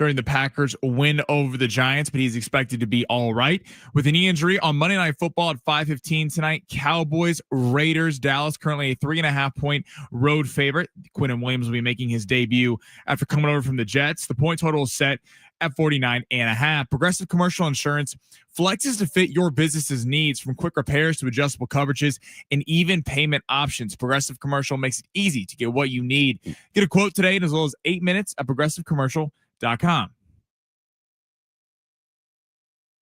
during the Packers win over the Giants, but he's expected to be all right. With a knee injury on Monday Night Football at 5:15 tonight, Cowboys, Raiders, Dallas, currently a 3.5-point road favorite. Quinnen Williams will be making his debut after coming over from the Jets. The point total is set at 49.5. Progressive Commercial Insurance flexes to fit your business's needs, from quick repairs to adjustable coverages and even payment options. Progressive Commercial makes it easy to get what you need. Get a quote today in as little as 8 minutes at progressivecommercial.com.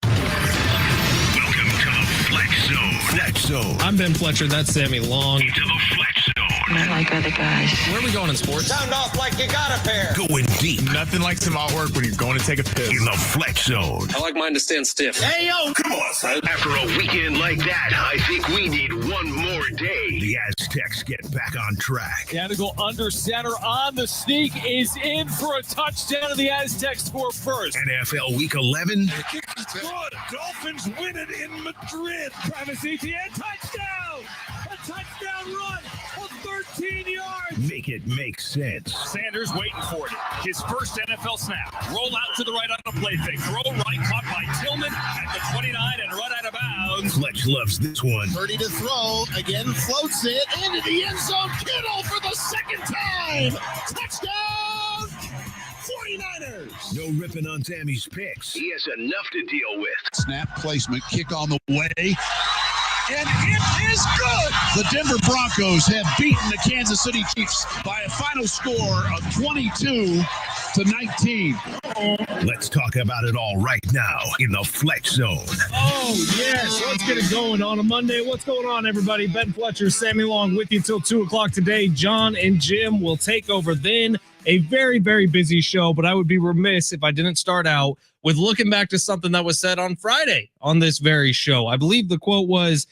Welcome to the Fletch Zone. Fletch Zone. I'm Ben Fletcher. That's Sammy Long. Into the Fletch Zone. Not like other guys. Where are we going in sports? Sound off like you got a pair. Going deep. Nothing like some artwork when you're going to take a piss. In the Fletch Zone. I like mine to stand stiff. Hey, yo. Come on, son. After a weekend like that, I think we need one more day. The Aztecs get back on track. Danica under center on the sneak is in for a touchdown, and the Aztecs score first. NFL Week 11. The kick is good. Dolphins win it in Madrid. Travis Etienne, touchdown! A touchdown run of 13 yards. Make it make sense. Sanders waiting for it. His first NFL snap. Roll out to the right on a play fake. Throw right, caught by Tillman at the 29 and run out of bounds. Fletch loves this one. 30 to throw. Again, floats it into the end zone. Kittle for the second time. Touchdown! 49ers. No ripping on Sammy's picks. He has enough to deal with. Snap placement, kick on the way. And it is good. The Denver Broncos have beaten the Kansas City Chiefs by a final score of 22-19. Let's talk about it all right now in the Fletch Zone. Oh, yes. Let's get it going on a Monday. What's going on, everybody? Ben Fletcher, Sammy Long with you till 2 o'clock today. John and Jim will take over then. A very, very busy show, but I would be remiss if I didn't start out with looking back to something that was said on Friday on this very show. I believe the quote was,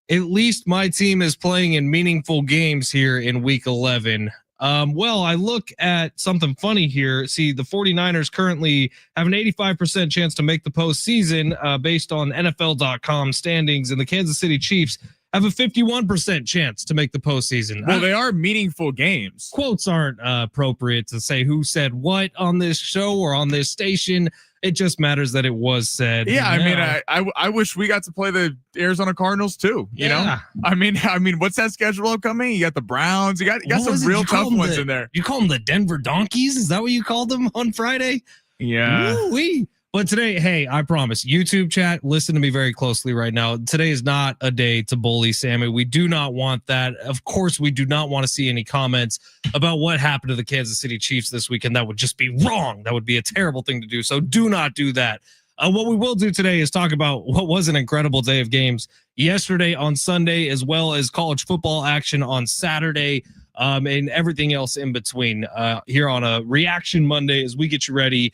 "At least my team is playing in meaningful games here in week 11. Well, I look at something funny here. See, the 49ers currently have an 85% chance to make the postseason based on NFL.com standings, and the Kansas City Chiefs have a 51% chance to make the postseason. Well, they are meaningful games. Quotes aren't appropriate to say who said what on this show or on this station. It just matters that it was said. Yeah, I wish we got to play the Arizona Cardinals too. You know, I mean, what's that schedule upcoming? You got the Browns. You got some real tough ones in there. You call them the Denver Donkeys? Is that what you called them on Friday? Yeah. Woo-wee. But today, hey, I promise, YouTube chat, listen to me very closely right now. Today is not a day to bully Sammy. We do not want that. Of course, we do not want to see any comments about what happened to the Kansas City Chiefs this weekend. That would just be wrong. That would be a terrible thing to do. So do not do that. What we will do today is talk about what was an incredible day of games yesterday on Sunday, as well as college football action on Saturday, and everything else in between here on a Reaction Monday as we get you ready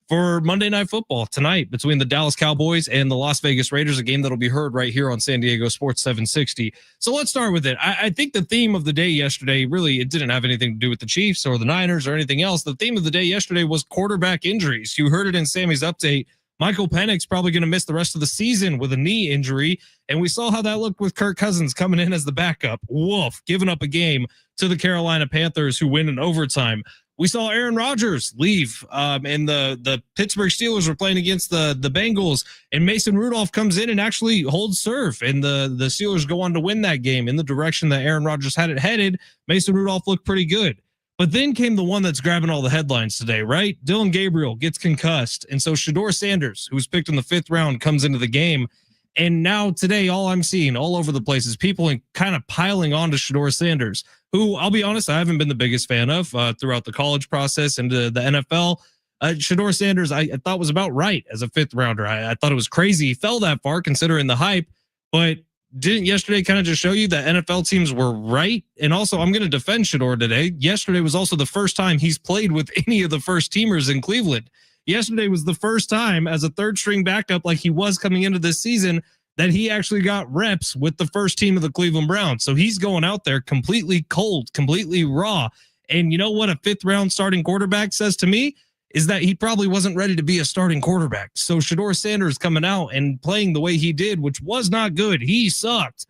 for Monday Night Football tonight between the Dallas Cowboys and the Las Vegas Raiders, a game that'll be heard right here on San Diego Sports 760. So let's start with it. I think the theme of the day yesterday, really, it didn't have anything to do with the Chiefs or the Niners or anything else. The theme of the day yesterday was quarterback injuries. You heard it in Sammy's update. Michael Penix's probably going to miss the rest of the season with a knee injury, and we saw how that looked with Kirk Cousins coming in as the backup. Woof, giving up a game to the Carolina Panthers, who win in overtime. We saw Aaron Rodgers leave, and the Pittsburgh Steelers were playing against the Bengals, and Mason Rudolph comes in and actually holds serve, and the Steelers go on to win that game in the direction that Aaron Rodgers had it headed. Mason Rudolph looked pretty good. But then came the one that's grabbing all the headlines today, right? Dylan Gabriel gets concussed, and so Shedeur Sanders, who was picked in the 5th round, comes into the game. And now today, all I'm seeing all over the place is people kind of piling on to Shedeur Sanders, who, I'll be honest, I haven't been the biggest fan of throughout the college process and the NFL. Shedeur Sanders, I thought was about right as a 5th rounder. I thought it was crazy he fell that far considering the hype, but didn't yesterday kind of just show you that NFL teams were right? And also, I'm going to defend Shedeur today. Yesterday was also the first time he's played with any of the first teamers in Cleveland. Yesterday was the first time as a 3rd string backup, like he was coming into this season, that he actually got reps with the first team of the Cleveland Browns. So he's going out there completely cold, completely raw. And you know what a 5th round starting quarterback says to me is that he probably wasn't ready to be a starting quarterback. So Shedeur Sanders coming out and playing the way he did, which was not good. He sucked.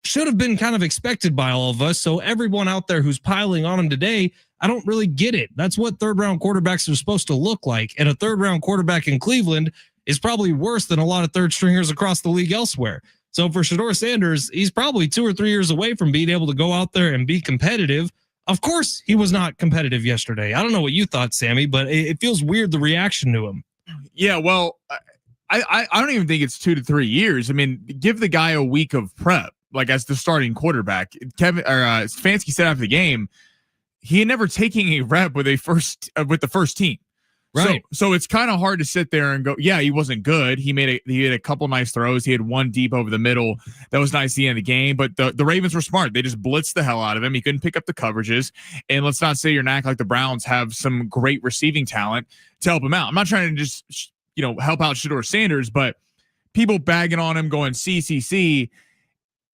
Should have been kind of expected by all of us. So everyone out there who's piling on him today, I don't really get it. That's what third-round quarterbacks are supposed to look like. And a third-round quarterback in Cleveland is probably worse than a lot of third stringers across the league elsewhere. So for Shedeur Sanders, he's probably 2 or 3 years away from being able to go out there and be competitive. Of course, he was not competitive yesterday. I don't know what you thought, Sammy, but it feels weird, the reaction to him. Yeah, well, I don't even think it's 2 to 3 years. I mean, give the guy a week of prep, like as the starting quarterback. Stefanski said after the game, he had never taken a rep with the first team. Right. So it's kind of hard to sit there and go, yeah, he wasn't good. He had a couple nice throws. He had one deep over the middle. That was nice at the end of the game. But the Ravens were smart. They just blitzed the hell out of him. He couldn't pick up the coverages. And let's not say you're not like the Browns have some great receiving talent to help him out. I'm not trying to just, help out Shedeur Sanders, but people bagging on him going CCC.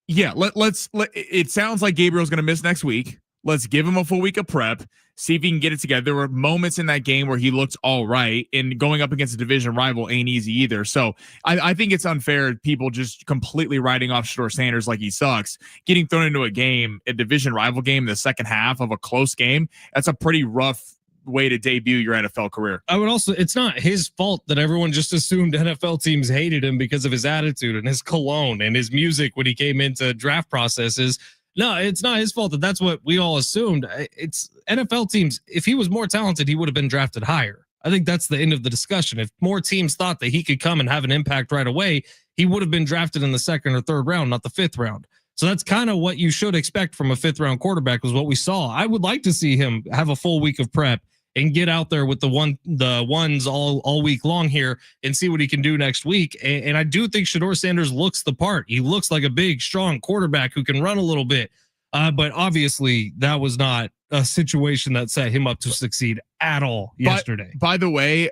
Yeah, it sounds like Gabriel's going to miss next week. Let's give him a full week of prep, see if he can get it together. There were moments in that game where he looked all right, and going up against a division rival ain't easy either. So I think it's unfair people just completely writing off Shedeur Sanders like he sucks. Getting thrown into a division rival game in the second half of a close game, that's a pretty rough way to debut your NFL career. I would also, it's not his fault that everyone just assumed NFL teams hated him because of his attitude and his cologne and his music when he came into draft processes. No, it's not his fault that's what we all assumed. It's NFL teams. If he was more talented, he would have been drafted higher. I think that's the end of the discussion. If more teams thought that he could come and have an impact right away, he would have been drafted in the 2nd or 3rd round, not the 5th round. So that's kind of what you should expect from a 5th round quarterback was what we saw. I would like to see him have a full week of prep and get out there with the ones all week long here and see what he can do next week. And I do think Shedeur Sanders looks the part. He looks like a big, strong quarterback who can run a little bit. But obviously that was not a situation that set him up to succeed at all yesterday. By the way,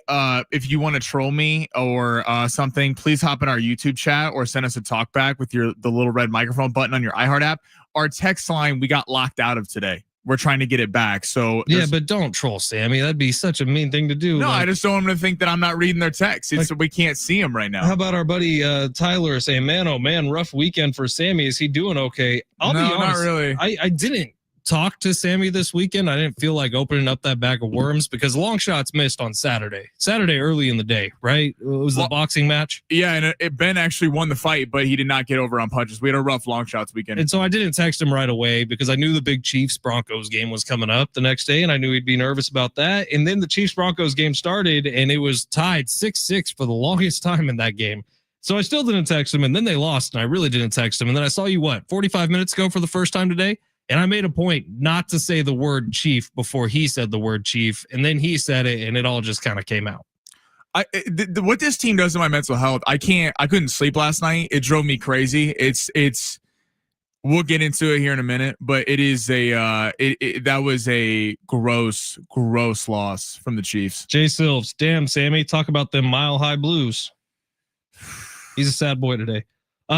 if you want to troll me or something, please hop in our YouTube chat or send us a talk back with the little red microphone button on your iHeart app. Our text line, we got locked out of today. We're trying to get it back. So yeah, but don't troll Sammy. That'd be such a mean thing to do. No, I just don't want them to think that I'm not reading their texts. We can't see them right now. How about our buddy Tyler saying, "Man, oh man, rough weekend for Sammy. Is he doing okay?" I'll be honest, not really. I didn't talk to Sammy this weekend. I didn't feel like opening up that bag of worms because long shots missed on Saturday early in the day, right? It was the boxing match. Yeah, and Ben actually won the fight, but he did not get over on punches. We had a rough long shots weekend. And so I didn't text him right away because I knew the big Chiefs-Broncos game was coming up the next day, and I knew he'd be nervous about that. And then the Chiefs-Broncos game started, and it was tied 6-6 for the longest time in that game. So I still didn't text him, and then they lost, and I really didn't text him. And then I saw you, 45 minutes ago for the first time today? And I made a point not to say the word chief before he said the word chief. And then he said it and it all just kind of came out. What this team does to my mental health, I couldn't sleep last night. It drove me crazy. We'll get into it here in a minute, but it is that was a gross loss from the Chiefs. Jay Silves, damn Sammy, talk about them Mile High Blues. He's a sad boy today.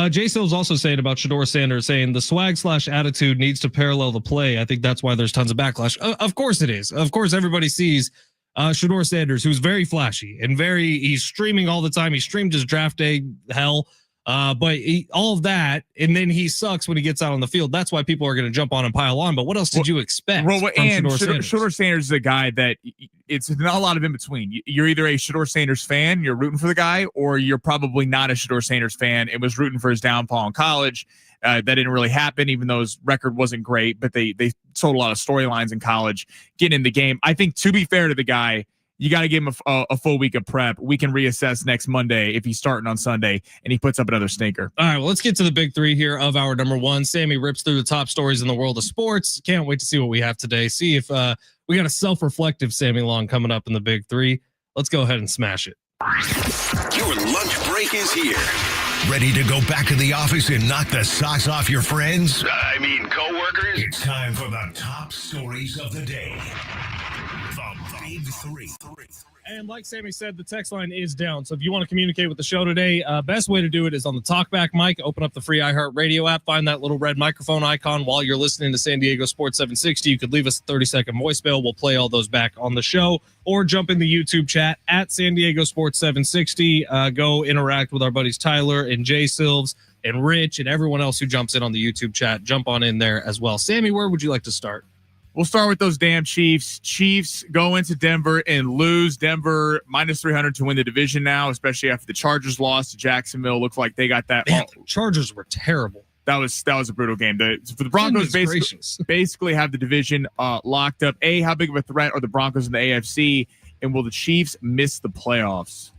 Jay Sills also saying about Shedeur Sanders, saying the swag/attitude needs to parallel the play. I think that's why there's tons of backlash. Of course it is. Of course everybody sees Shedeur Sanders, who's very flashy and he's streaming all the time. He streamed his draft day hell. But all of that, and then he sucks when he gets out on the field. That's why people are going to jump on and pile on. But what else did you expect? Well, and Shedeur Sanders is a guy that it's not a lot of in between. You're either a Shedeur Sanders fan, you're rooting for the guy, or you're probably not a Shedeur Sanders fan and was rooting for his downfall in college. That didn't really happen, even though his record wasn't great. But they sold a lot of storylines in college, getting in the game. I think, to be fair to the guy, you got to give him a full week of prep. We can reassess next Monday if he's starting on Sunday and he puts up another stinker. All right, well, let's get to the big three here of our number one. Sammy rips through the top stories in the world of sports. Can't wait to see what we have today. See if we got a self-reflective Sammy Long coming up in the big three. Let's go ahead and smash it. Your lunch break is here. Ready to go back to the office and knock the socks off your friends? I mean, coworkers? It's time for the top stories of the day. The Big Three. And like Sammy said, the text line is down. So if you want to communicate with the show today, best way to do it is on the talkback mic. Open up the free iHeart Radio app. Find that little red microphone icon while you're listening to San Diego Sports 760. You could leave us a 30-second voicemail. We'll play all those back on the show. Or jump in the YouTube chat at San Diego Sports 760. Go interact with our buddies Tyler and Jay Silves and Rich and everyone else who jumps in on the YouTube chat. Jump on in there as well. Sammy, where would you like to start? We'll start with those damn Chiefs. Chiefs go into Denver and lose. Denver minus 300 to win the division now, especially after the Chargers lost to Jacksonville. Looks like they got that. Man, the Chargers were terrible. That was a brutal game. For the Broncos, basically have the division locked up. How big of a threat are the Broncos in the AFC? And will the Chiefs miss the playoffs?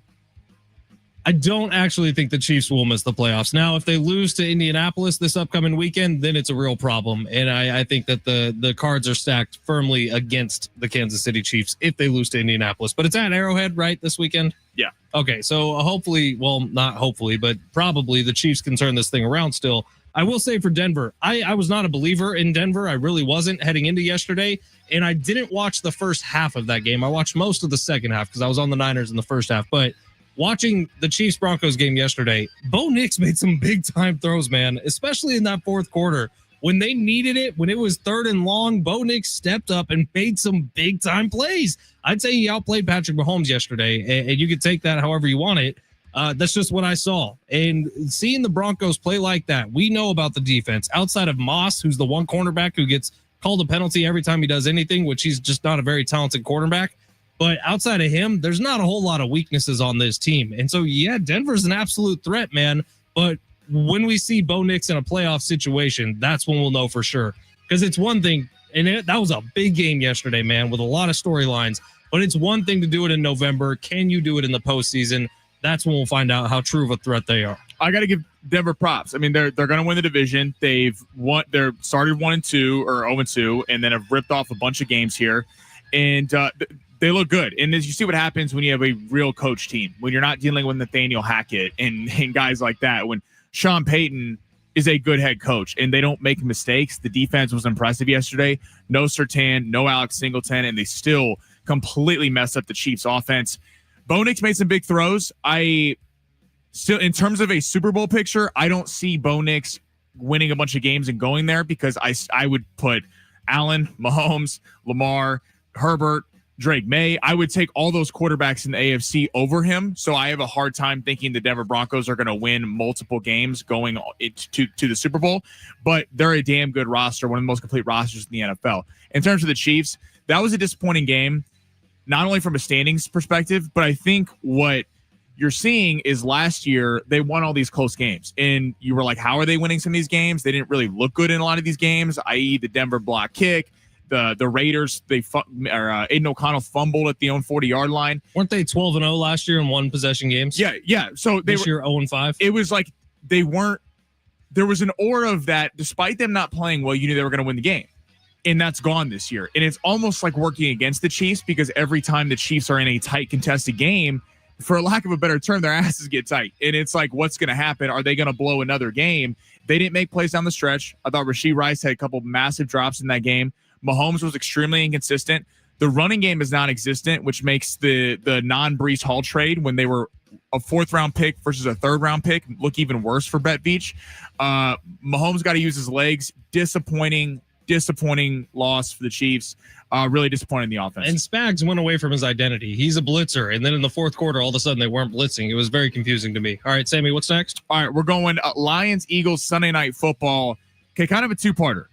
I don't actually think the Chiefs will miss the playoffs. Now, if they lose to Indianapolis this upcoming weekend, then it's a real problem. And I think that the cards are stacked firmly against the Kansas City Chiefs if they lose to Indianapolis. But it's at Arrowhead, right, this weekend? Yeah. Okay, so hopefully, well, not hopefully, but probably the Chiefs can turn this thing around still. I will say for Denver, I was not a believer in Denver. I really wasn't heading into yesterday. And I didn't watch the first half of that game. I watched most of the second half because I was on the Niners in the first half. But watching the Chiefs-Broncos game yesterday, Bo Nix made some big-time throws, man, especially in that fourth quarter. When they needed it, when it was 3rd and long, Bo Nix stepped up and made some big-time plays. I'd say he outplayed Patrick Mahomes yesterday, and you could take that however you want it. That's just what I saw. And seeing the Broncos play like that, we know about the defense. Outside of Moss, who's the one cornerback who gets called a penalty every time he does anything, which he's just not a very talented quarterback. But outside of him, there's not a whole lot of weaknesses on this team. And so, yeah, Denver's an absolute threat, man. But when we see Bo Nix in a playoff situation, that's when we'll know for sure. Because it's one thing, and that was a big game yesterday, man, with a lot of storylines. But it's one thing to do it in November. Can you do it in the postseason? That's when we'll find out how true of a threat they are. I got to give Denver props. I mean, they're going to win the division. They're started 1-2 or 0-2, and then have ripped off a bunch of games here. And they look good. And as you see what happens when you have a real coach team, when you're not dealing with Nathaniel Hackett and guys like that, when Sean Payton is a good head coach and they don't make mistakes. The defense was impressive yesterday. No Surtain, no Alex Singleton, and they still completely messed up the Chiefs offense. Bo Nix made some big throws. I still, in terms of a Super Bowl picture, I don't see Bo Nix winning a bunch of games and going there because I would put Allen, Mahomes, Lamar, Herbert, Drake May. I would take all those quarterbacks in the AFC over him. So I have a hard time thinking the Denver Broncos are going to win multiple games going to the Super Bowl, but they're a damn good roster, one of the most complete rosters in the NFL. In terms of the Chiefs, that was a disappointing game, not only from a standings perspective, but I think what you're seeing is last year they won all these close games and you were like, how are they winning some of these games? They didn't really look good in a lot of these games, i.e. the Denver block kick. The Raiders, Aiden O'Connell fumbled at the own 40-yard line. Weren't they 12-0 last year in one possession games? Yeah. So this year 0-5. It was like they weren't. There was an aura of that, despite them not playing well, you knew they were going to win the game, and that's gone this year. And it's almost like working against the Chiefs because every time the Chiefs are in a tight, contested game, for lack of a better term, their asses get tight, and it's like, what's going to happen? Are they going to blow another game? They didn't make plays down the stretch. I thought Rashee Rice had a couple massive drops in that game. Mahomes was extremely inconsistent. The running game is non-existent, which makes the non-Breece Hall trade when they were a 4th-round pick versus a 3rd-round pick look even worse for Bet Beach. Mahomes got to use his legs. Disappointing loss for the Chiefs. Really disappointing the offense. And Spags went away from his identity. He's a blitzer. And then in the fourth quarter, all of a sudden they weren't blitzing. It was very confusing to me. All right, Sammy, what's next? All right, we're going Lions-Eagles Sunday Night Football. Okay, kind of a two-parter.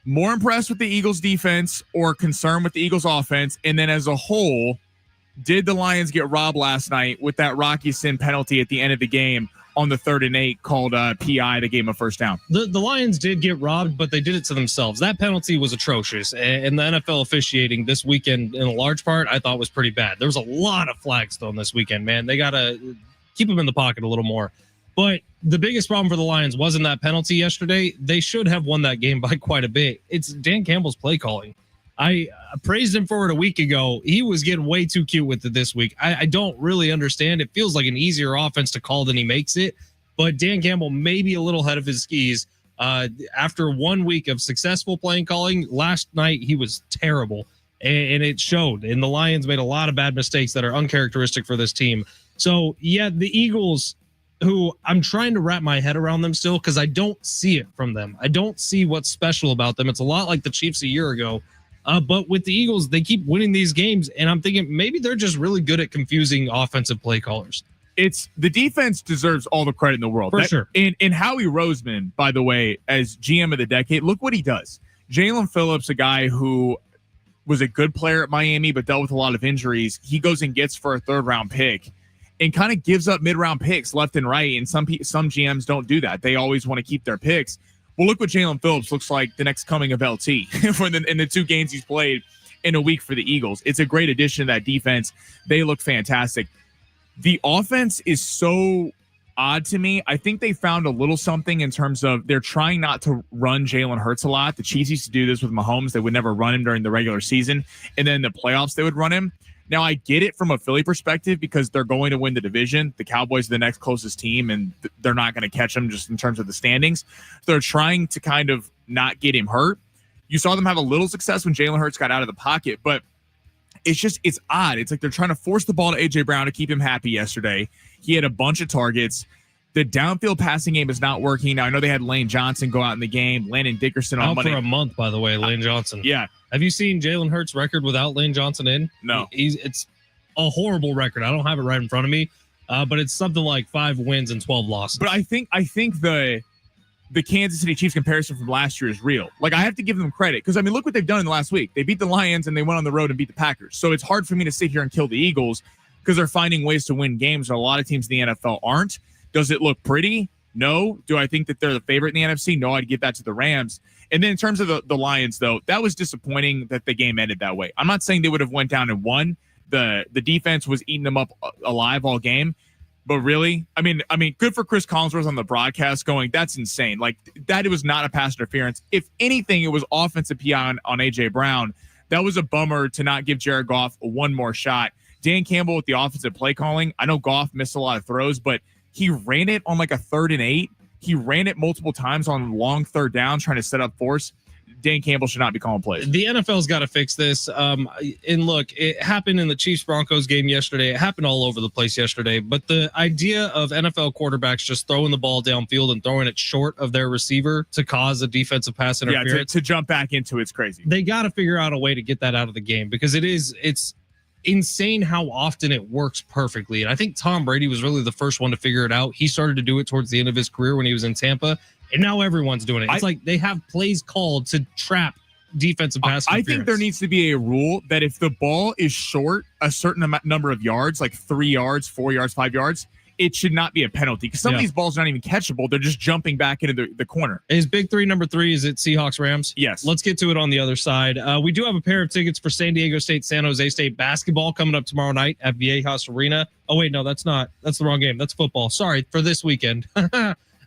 More impressed with the Eagles defense or concerned with the Eagles offense? And then as a whole, did the Lions get robbed last night with that Rocky Sin penalty at the end of the game on the 3rd and 8 called PI that gave him a first down? The Lions did get robbed, but they did it to themselves. That penalty was atrocious. And the NFL officiating this weekend, in a large part, I thought was pretty bad. There was a lot of flags thrown this weekend, man. They got to keep them in the pocket a little more. But the biggest problem for the Lions wasn't that penalty yesterday. They should have won that game by quite a bit. It's Dan Campbell's play calling. I praised him for it a week ago. He was getting way too cute with it this week. I don't really understand. It feels like an easier offense to call than he makes it. But Dan Campbell may be a little ahead of his skis. After 1 week of successful playing calling, last night he was terrible. And it showed. And the Lions made a lot of bad mistakes that are uncharacteristic for this team. So, yeah, the Eagles, who I'm trying to wrap my head around them still because I don't see it from them. I don't see what's special about them. It's a lot like the Chiefs a year ago. But with the Eagles, they keep winning these games, and I'm thinking maybe they're just really good at confusing offensive play callers. It's the defense deserves all the credit in the world. For sure. And Howie Roseman, by the way, as GM of the decade, look what he does. Jalen Phillips, a guy who was a good player at Miami, but dealt with a lot of injuries. He goes and gets for a 3rd-round pick and kind of gives up mid-round picks left and right. And some GMs don't do that. They always want to keep their picks. Well, look what Jalen Phillips looks like the next coming of LT in the 2 games he's played in a week for the Eagles. It's a great addition to that defense. They look fantastic. The offense is so odd to me. I think they found a little something in terms of they're trying not to run Jalen Hurts a lot. The Chiefs used to do this with Mahomes. They would never run him during the regular season. And then in the playoffs, they would run him. Now, I get it from a Philly perspective because they're going to win the division. The Cowboys are the next closest team, and they're not going to catch them just in terms of the standings. So they're trying to kind of not get him hurt. You saw them have a little success when Jalen Hurts got out of the pocket, but it's odd. It's like they're trying to force the ball to A.J. Brown to keep him happy yesterday. He had a bunch of targets. The downfield passing game is not working. Now, I know they had Lane Johnson go out in the game. Landon Dickerson on Monday. Out for a month, by the way, Lane Johnson. Yeah. Have you seen Jalen Hurts' record without Lane Johnson in? No. It's a horrible record. I don't have it right in front of me, but it's something like 5 wins and 12 losses. But I think the Kansas City Chiefs comparison from last year is real. Like, I have to give them credit because, I mean, look what they've done in the last week. They beat the Lions and they went on the road and beat the Packers. So it's hard for me to sit here and kill the Eagles because they're finding ways to win games, and a lot of teams in the NFL aren't. Does it look pretty? No. Do I think that they're the favorite in the NFC? No, I'd give that to the Rams. And then in terms of the Lions, though, that was disappointing that the game ended that way. I'm not saying they would have went down and won. The defense was eating them up alive all game. But really, I mean, good for Chris Collinsworth on the broadcast going, that's insane. Like, that was not a pass interference. If anything, it was offensive PI on A.J. Brown. That was a bummer to not give Jared Goff one more shot. Dan Campbell with the offensive play calling. I know Goff missed a lot of throws, but he ran it on like a 3rd and 8. He ran it multiple times on long 3rd down, trying to set up force. Dan Campbell should not be calling plays. The NFL's got to fix this. And look, it happened in the Chiefs-Broncos game yesterday. It happened all over the place yesterday. But the idea of NFL quarterbacks just throwing the ball downfield and throwing it short of their receiver to cause a defensive pass interference. Yeah, to jump back into it's crazy. They got to figure out a way to get that out of the game because it's insane how often it works perfectly. And I think Tom Brady was really the first one to figure it out. He started to do it towards the end of his career when he was in Tampa. And now everyone's doing it. It's like they have plays called to trap defensive pass interference. I think there needs to be a rule that if the ball is short a certain number of yards, like 3 yards, 4 yards, 5 yards, it should not be a penalty because some of these balls are not even catchable. They're just jumping back into the corner. Is big 3 number 3? Is it Seahawks Rams? Yes. Let's get to it on the other side. We do have a pair of tickets for San Diego State, San Jose State basketball coming up tomorrow night at Viejas Arena. Oh, wait, no, that's the wrong game. That's football. Sorry, for this weekend.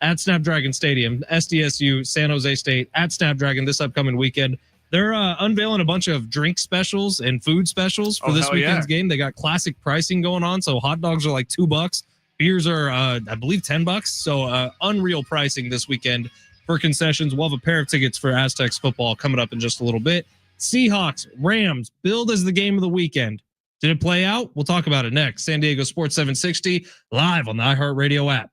At Snapdragon Stadium, SDSU, San Jose State, at Snapdragon this upcoming weekend. They're unveiling a bunch of drink specials and food specials for this weekend's game. They got classic pricing going on. So hot dogs are like $2. Beers are, I believe, $10. So unreal pricing this weekend for concessions. We'll have a pair of tickets for Aztecs football coming up in just a little bit. Seahawks, Rams, billed as the game of the weekend. Did it play out? We'll talk about it next. San Diego Sports 760 live on the iHeartRadio app.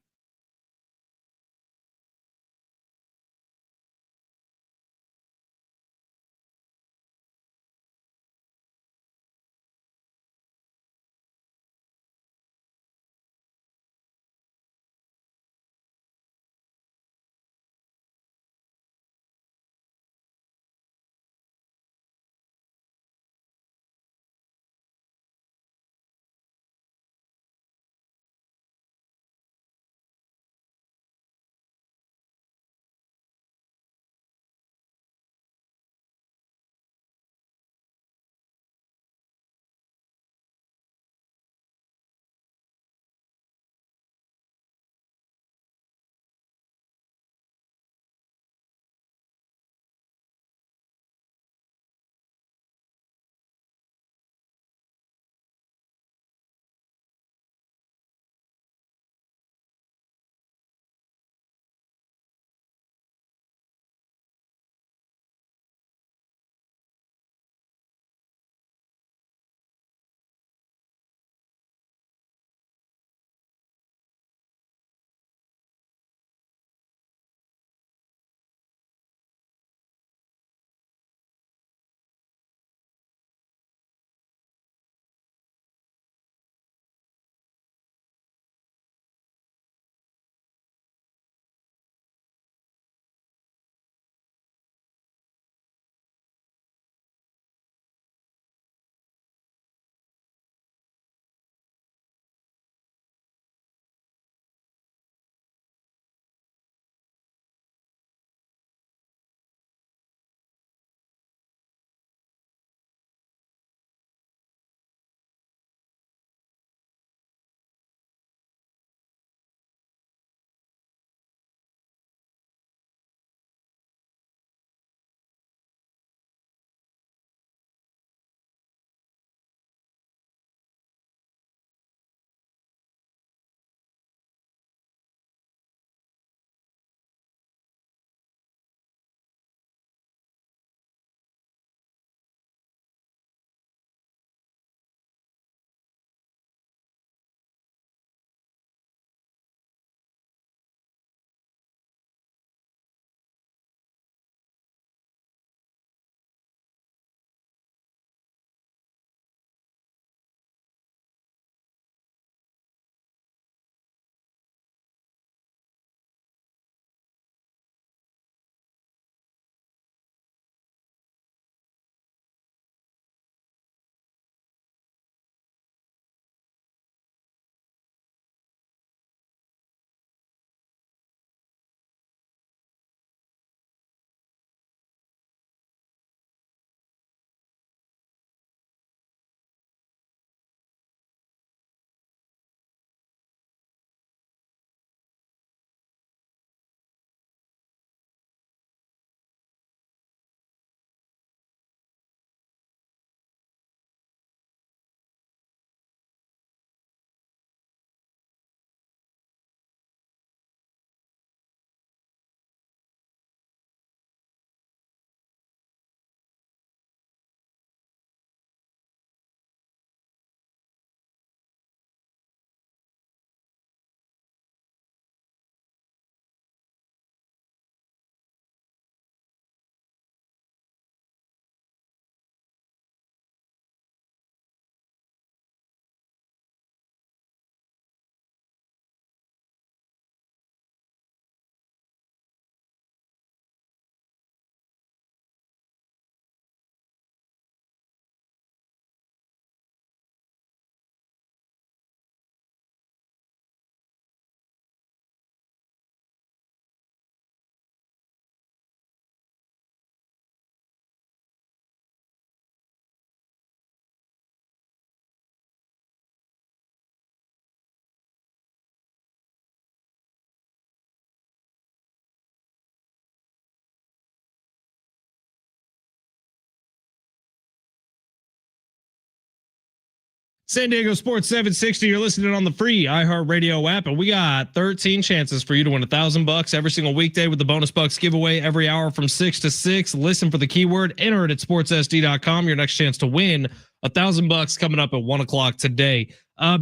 San Diego Sports 760. You're listening on the free iHeartRadio app, and we got 13 chances for you to win $1,000 every single weekday with the bonus bucks giveaway every hour from 6 to 6. Listen for the keyword, enter it at sportssd.com. Your next chance to win $1,000 coming up at 1:00 today.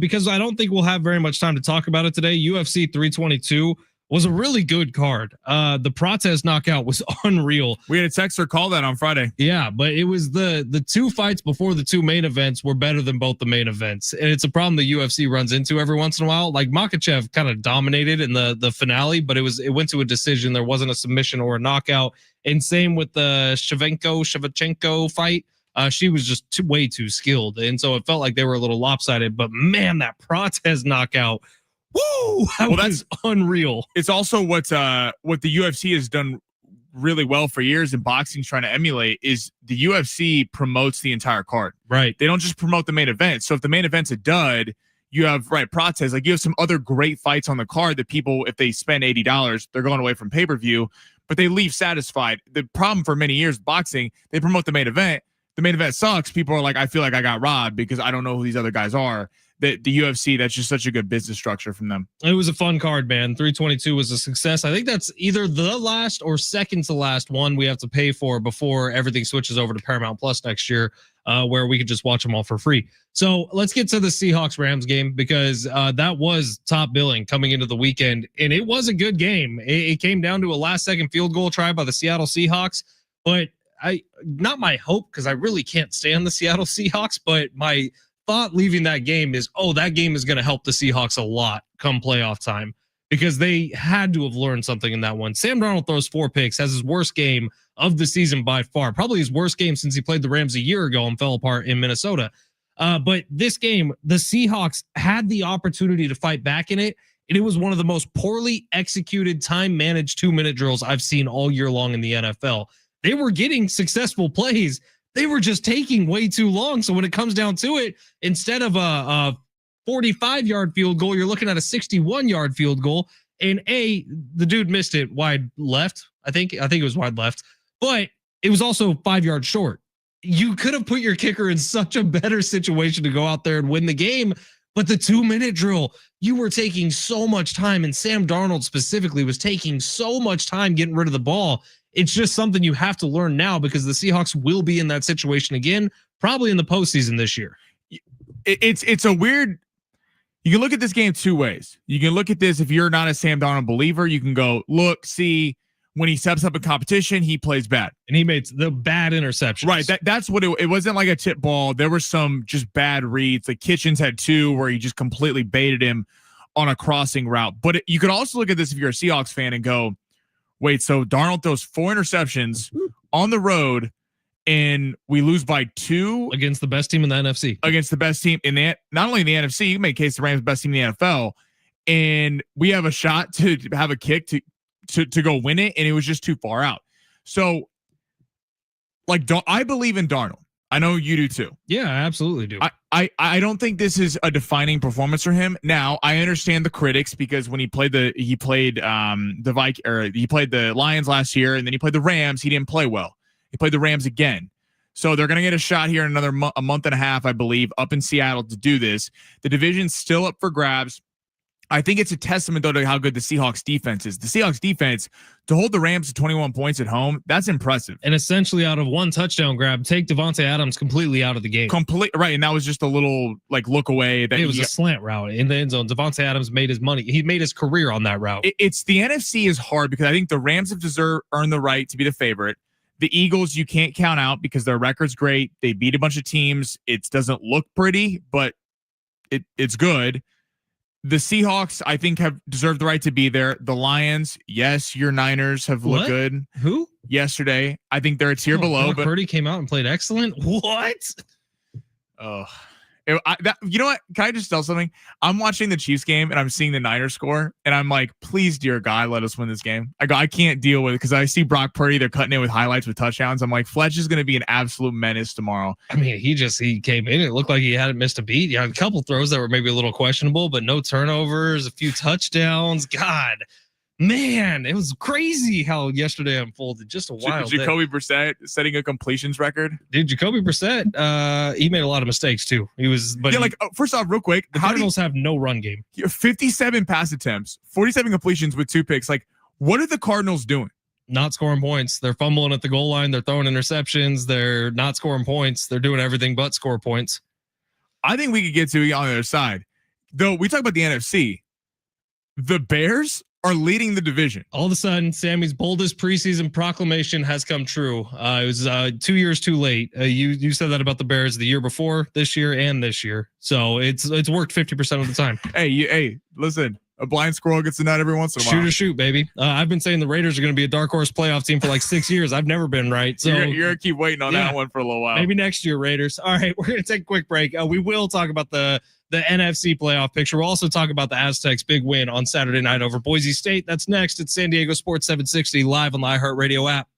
Because I don't think we'll have very much time to talk about it today. UFC 322 was a really good card. The Prates knockout was unreal. We had a texter call that on Friday. Yeah, but it was the two fights before the two main events were better than both the main events. And it's a problem the UFC runs into every once in a while. Like Makhachev kind of dominated in the finale, but it went to a decision. There wasn't a submission or a knockout. And same with the Shevchenko fight. She was just way too skilled. And so it felt like they were a little lopsided. But man, that Prates knockout, woo! That's unreal. It's also what the UFC has done really well for years in boxing, trying to emulate, is the UFC promotes the entire card. Right. They don't just promote the main event. So if the main event's a dud, you have Prates, like you have some other great fights on the card that people, if they spend $80, they're going away from pay-per-view, but they leave satisfied. The problem for many years boxing, they promote the main event. The main event sucks. People are like, I feel like I got robbed because I don't know who these other guys are. The UFC, that's just such a good business structure from them. It was a fun card, man. 322 was a success. I think that's either the last or second to last one we have to pay for before everything switches over to Paramount Plus next year, where we could just watch them all for free. So let's get to the Seahawks-Rams game, because that was top billing coming into the weekend, and it was a good game. It came down to a last-second field goal try by the Seattle Seahawks, but not my hope, because I really can't stand the Seattle Seahawks, but my thought leaving that game is, that game is going to help the Seahawks a lot come playoff time, because they had to have learned something in that one. Sam Darnold throws 4 picks, has his worst game of the season by far, probably his worst game since he played the Rams a year ago and fell apart in Minnesota. But this game, the Seahawks had the opportunity to fight back in it, and it was one of the most poorly executed, time-managed 2-minute drills I've seen all year long in the NFL. They were getting successful plays. They were just taking way too long. So when it comes down to it, instead of a 45-yard field goal, you're looking at a 61-yard field goal. And the dude missed it wide left. I think it was wide left, but it was also 5 yards short. You could have put your kicker in such a better situation to go out there and win the game. But the 2-minute drill, you were taking so much time, and Sam Darnold specifically was taking so much time getting rid of the ball. It's just something you have to learn now, because the Seahawks will be in that situation again, probably in the postseason this year. It's a weird. You can look at this game two ways. You can look at this, if you're not a Sam Darnold believer, you can go, look, see, when he steps up in competition, he plays bad. And he made the bad interceptions. Right. That's what it wasn't like a tip ball. There were some just bad reads. Like Kitchens had 2 where he just completely baited him on a crossing route. But you could also look at this if you're a Seahawks fan and go, wait, so Darnold throws 4 interceptions on the road, and we lose by 2 against the best team in the NFC. Against the best team in not only in the NFC, you can make a case the Rams best team in the NFL, and we have a shot to have a kick to go win it, and it was just too far out. So, like, I believe in Darnold. I know you do too. Yeah, I absolutely do. I don't think this is a defining performance for him. Now, I understand the critics, because when he played the Lions last year, and then he played the Rams, he didn't play well. He played the Rams again. So they're going to get a shot here in another a month and a half, I believe, up in Seattle to do this. The division's still up for grabs. I think it's a testament, though, to how good the Seahawks defense is. The Seahawks defense, to hold the Rams to 21 points at home, that's impressive. And essentially out of 1 touchdown grab, take Devontae Adams completely out of the game. Right, and that was just a little, like, look away. That it was a slant route in the end zone. Devontae Adams made his money. He made his career on that route. It's the NFC is hard, because I think the Rams have earned the right to be the favorite. The Eagles, you can't count out, because their record's great. They beat a bunch of teams. It doesn't look pretty, but it's good. The Seahawks, I think, have deserved the right to be there. The Lions, yes, your Niners have looked good. Who? Yesterday. I think they're a tier below. But Purdy came out and played excellent. What? Oh, you know what? Can I just tell something? I'm watching the Chiefs game, and I'm seeing the Niners score, and I'm like, please, dear God, let us win this game. I can't deal with it, because I see Brock Purdy. They're cutting it with highlights with touchdowns. I'm like, Fletch is going to be an absolute menace tomorrow. I mean, he came in. It looked like he hadn't missed a beat. Yeah, a couple throws that were maybe a little questionable, but no turnovers, a few touchdowns. God, Man, it was crazy how yesterday unfolded. Just a wild day. Jacoby Brissett setting a completions record. Dude, Jacoby Brissett, he made a lot of mistakes too. First off, real quick, the Cardinals have no run game. 57 pass attempts, 47 completions with 2 picks. Like, what are the Cardinals doing? Not scoring points. They're fumbling at the goal line. They're throwing interceptions. They're not scoring points. They're doing everything but score points. I think we could get to on the other side. Though we talk about the NFC, the Bears are leading the division. All of a sudden, Sammy's boldest preseason proclamation has come true. It was 2 years too late. You said that about the Bears the year before, this year, and this year. So it's worked 50% of the time. Hey, listen. A blind squirrel gets a nut every once in a while. Shoot or shoot, baby. I've been saying the Raiders are going to be a dark horse playoff team for like 6 years. I've never been right. So you're going to keep waiting on that one for a little while. Maybe next year, Raiders. All right, we're going to take a quick break. We will talk about the NFC playoff picture. We'll also talk about the Aztecs' big win on Saturday night over Boise State. That's next. It's San Diego Sports 760 live on the iHeartRadio app.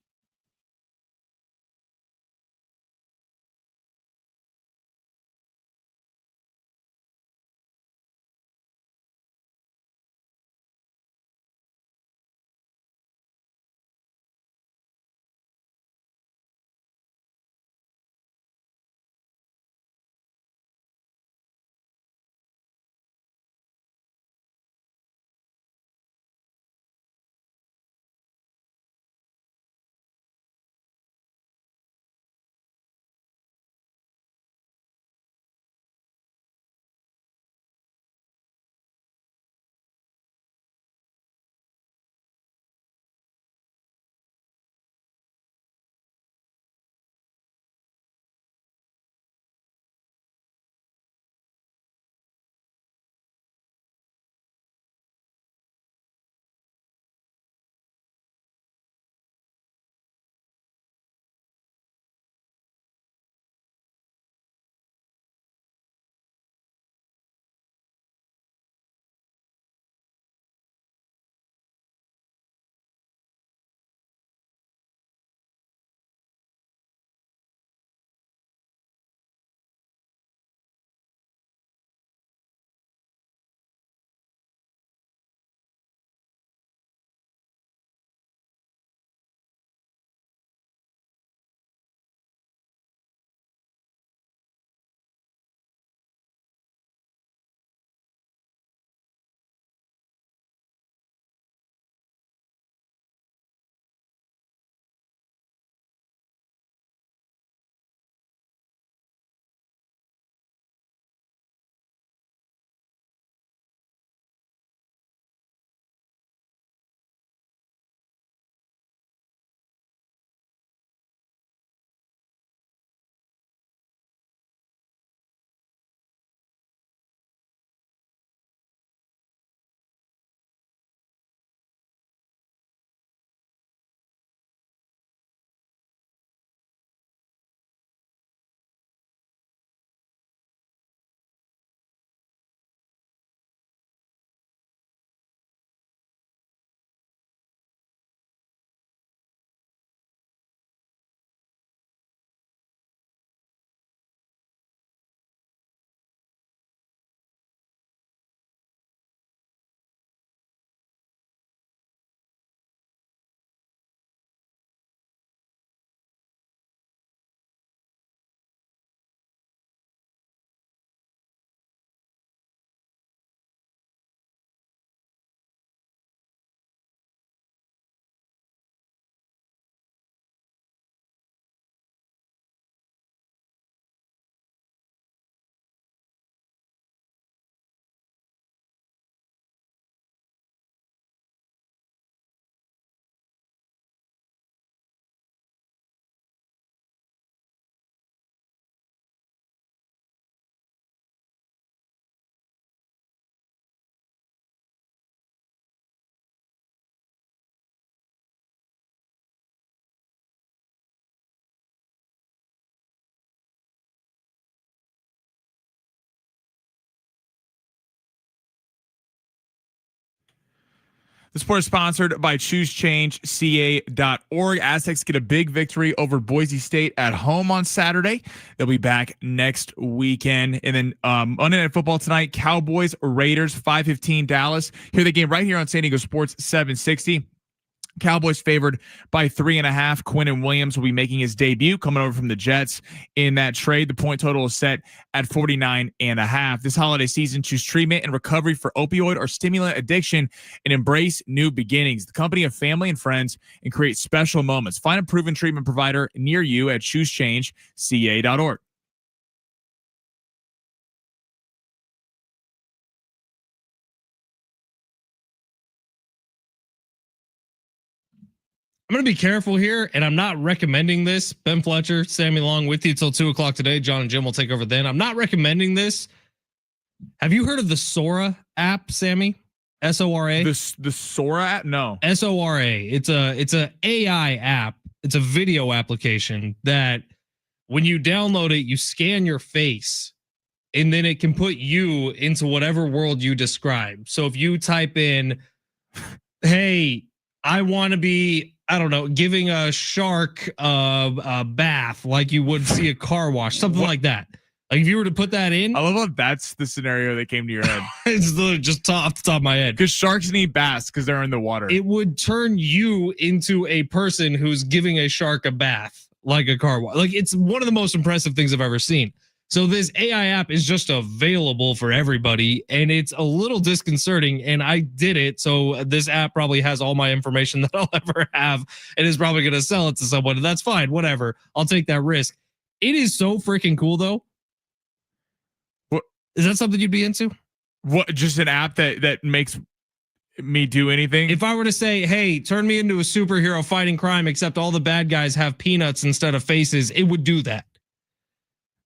The sport is sponsored by ChooseChangeCA.org. Aztecs get a big victory over Boise State at home on Saturday. They'll be back next weekend. And then Monday Night Football tonight, Cowboys, Raiders, 5:15 Dallas. Hear the game right here on San Diego Sports 760. Cowboys favored by 3.5. Quinnen Williams will be making his debut coming over from the Jets in that trade. The point total is set at 49.5. This holiday season, choose treatment and recovery for opioid or stimulant addiction and embrace new beginnings. The company of family and friends and create special moments. Find a proven treatment provider near you at ChooseChangeCA.org. I'm going to be careful here, and I'm not recommending this. Ben Fletcher, Sammy Long with you till 2:00 today. John and Jim will take over then. I'm not recommending this. Have you heard of the Sora app, Sammy? SORA? The Sora app? No. SORA. It's a AI app. It's a video application that when you download it, you scan your face and then it can put you into whatever world you describe. So if you type in, hey, I want to be, I don't know, giving a shark a bath like you would see a car wash, something like that. Like if you were to put that in, I love how that's the scenario that came to your head. it's literally just off the top of my head. Because sharks need baths because they're in the water. It would turn you into a person who's giving a shark a bath like a car wash. Like it's one of the most impressive things I've ever seen. So this AI app is just available for everybody, and it's a little disconcerting. And I did it, so this app probably has all my information that I'll ever have, and is probably going to sell it to someone. And that's fine, whatever. I'll take that risk. It is so freaking cool, though. What is that something you'd be into? What, just an app that makes me do anything? If I were to say, "Hey, turn me into a superhero fighting crime, except all the bad guys have peanuts instead of faces," it would do that.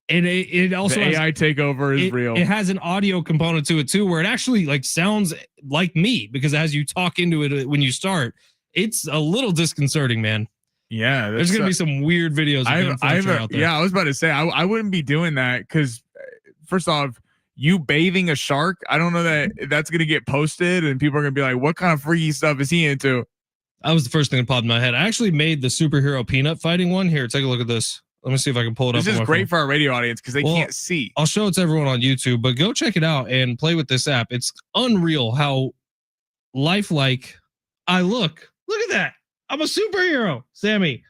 And it also the AI takeover is real. It has an audio component to it too, where it actually like sounds like me, because as you talk into it when you start, it's a little disconcerting, man. Yeah, there's gonna be some weird videos. Out there. Yeah, I was about to say I wouldn't be doing that because first off, you bathing a shark, I don't know that that's gonna get posted and people are gonna be like, "What kind of freaky stuff is he into?" That was the first thing that popped in my head. I actually made the superhero peanut fighting one. Here, take a look at this. Let me see if I can pull it up. This is great for our radio audience because they can't see. I'll show it to everyone on YouTube, but go check it out and play with this app. It's unreal how lifelike I look. Look at that. I'm a superhero, Sammy.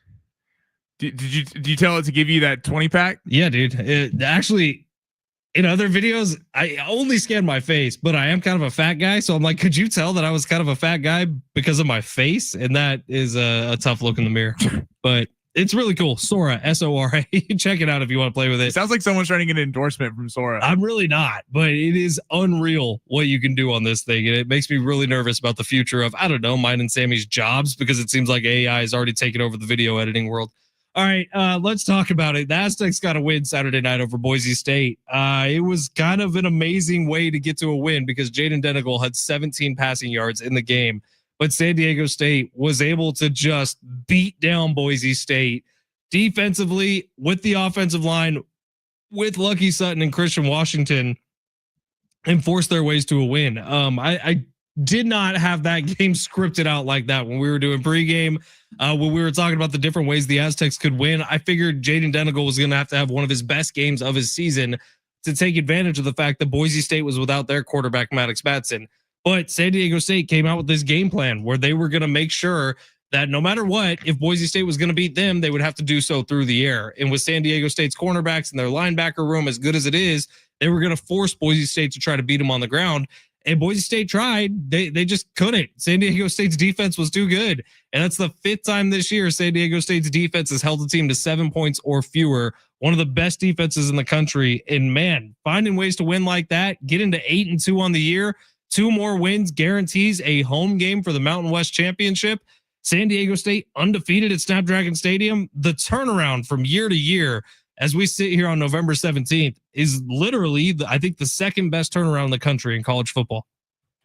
Did you tell it to give you that 20 pack? Yeah, dude. It actually, in other videos, I only scan my face, but I am kind of a fat guy. So I'm like, could you tell that I was kind of a fat guy because of my face? And that is a tough look in the mirror, but it's really cool. Sora, SORA. Check it out if you want to play with it. It sounds like someone's trying to get an endorsement from Sora. I'm really not, but it is unreal what you can do on this thing. And it makes me really nervous about the future of, I don't know, mine and Sammy's jobs, because it seems like AI has already taken over the video editing world. All right, let's talk about it. The Aztecs got a win Saturday night over Boise State. It was kind of an amazing way to get to a win because Jaden Denigal had 17 passing yards in the game. But San Diego State was able to just beat down Boise State defensively with the offensive line, with Lucky Sutton and Christian Washington, and force their ways to a win. I did not have that game scripted out like that when we were doing pregame. When we were talking about the different ways the Aztecs could win, I figured Jaden Denigal was going to have one of his best games of his season to take advantage of the fact that Boise State was without their quarterback, Maddox Batson. But San Diego State came out with this game plan where they were going to make sure that no matter what, if Boise State was going to beat them, they would have to do so through the air. And with San Diego State's cornerbacks and their linebacker room as good as it is, they were going to force Boise State to try to beat them on the ground. And Boise State tried. They just couldn't. San Diego State's defense was too good. And that's the 5th time this year San Diego State's defense has held the team to 7 points or fewer. One of the best defenses in the country. And man, finding ways to win like that, get into 8-2 on the year. 2 more wins guarantees a home game for the Mountain West Championship. San Diego State undefeated at Snapdragon Stadium. The turnaround from year to year as we sit here on November 17th is literally, I think, the 2nd best turnaround in the country in college football.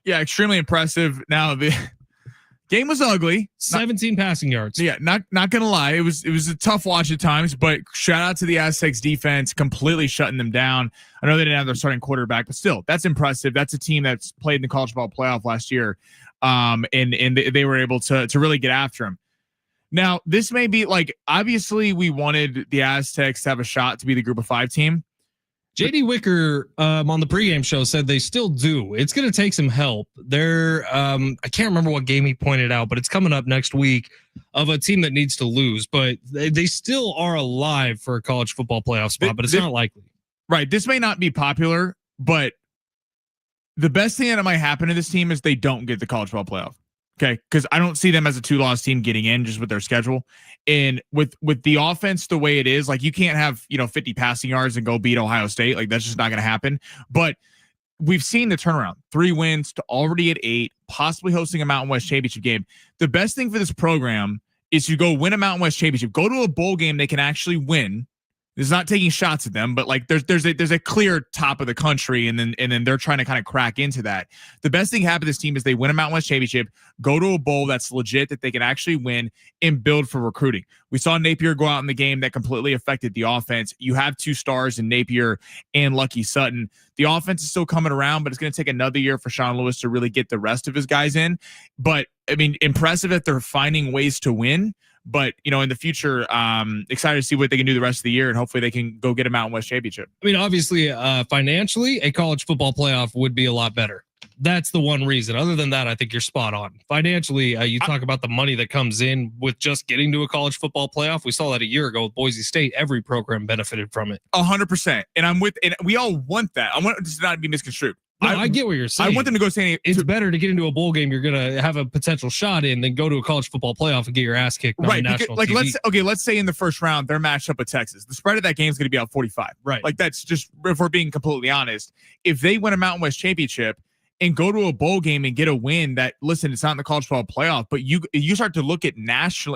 Yeah, extremely impressive. Now the game was ugly. 17 passing yards. Yeah, not gonna lie. It was a tough watch at times, but shout out to the Aztecs defense completely shutting them down. I know they didn't have their starting quarterback, but still, that's impressive. That's a team that's played in the college football playoff last year. And they were able to really get after him. Now, this may be like, obviously we wanted the Aztecs to have a shot to be the group of 5 team. JD Wicker on the pregame show said they still do. It's going to take some help. I can't remember what game he pointed out, but it's coming up next week of a team that needs to lose. But they still are alive for a college football playoff spot, but it's not likely. Right. This may not be popular, but the best thing that might happen to this team is they don't get the college football playoff. Okay, because I don't see them as a 2-loss team getting in just with their schedule, and with the offense the way it is, like you can't have 50 passing yards and go beat Ohio State. Like that's just not going to happen. But we've seen the turnaround: 3 wins to already at 8, possibly hosting a Mountain West championship game. The best thing for this program is you go win a Mountain West championship, go to a bowl game they can actually win. It's not taking shots at them, but like there's a clear top of the country, and then they're trying to kind of crack into that. The best thing happened to this team is they win a Mountain West championship, go to a bowl that's legit that they can actually win, and build for recruiting. We saw Napier go out in the game that completely affected the offense. You have 2 stars in Napier and Lucky Sutton. The offense is still coming around, but it's going to take another year for Sean Lewis to really get the rest of his guys in. But I mean, impressive that they're finding ways to win. But, in the future, excited to see what they can do the rest of the year, and hopefully they can go get a Mountain West championship. I mean, obviously, financially, a college football playoff would be a lot better. That's the one reason. Other than that, I think you're spot on. Financially, you talk about the money that comes in with just getting to a college football playoff. We saw that a year ago with Boise State. Every program benefited from it. 100%. And we all want that. I want this to not be misconstrued. No, I get what you're saying. I want them to go say it's better to get into a bowl game you're going to have a potential shot in than go to a college football playoff and get your ass kicked on national TV. Let's say in the first round they're matched up with Texas. The spread of that game is going to be out 45. Right. Like that's just, if we're being completely honest, if they win a Mountain West championship and go to a bowl game and get a win that, listen, it's not in the college football playoff, but you start to look at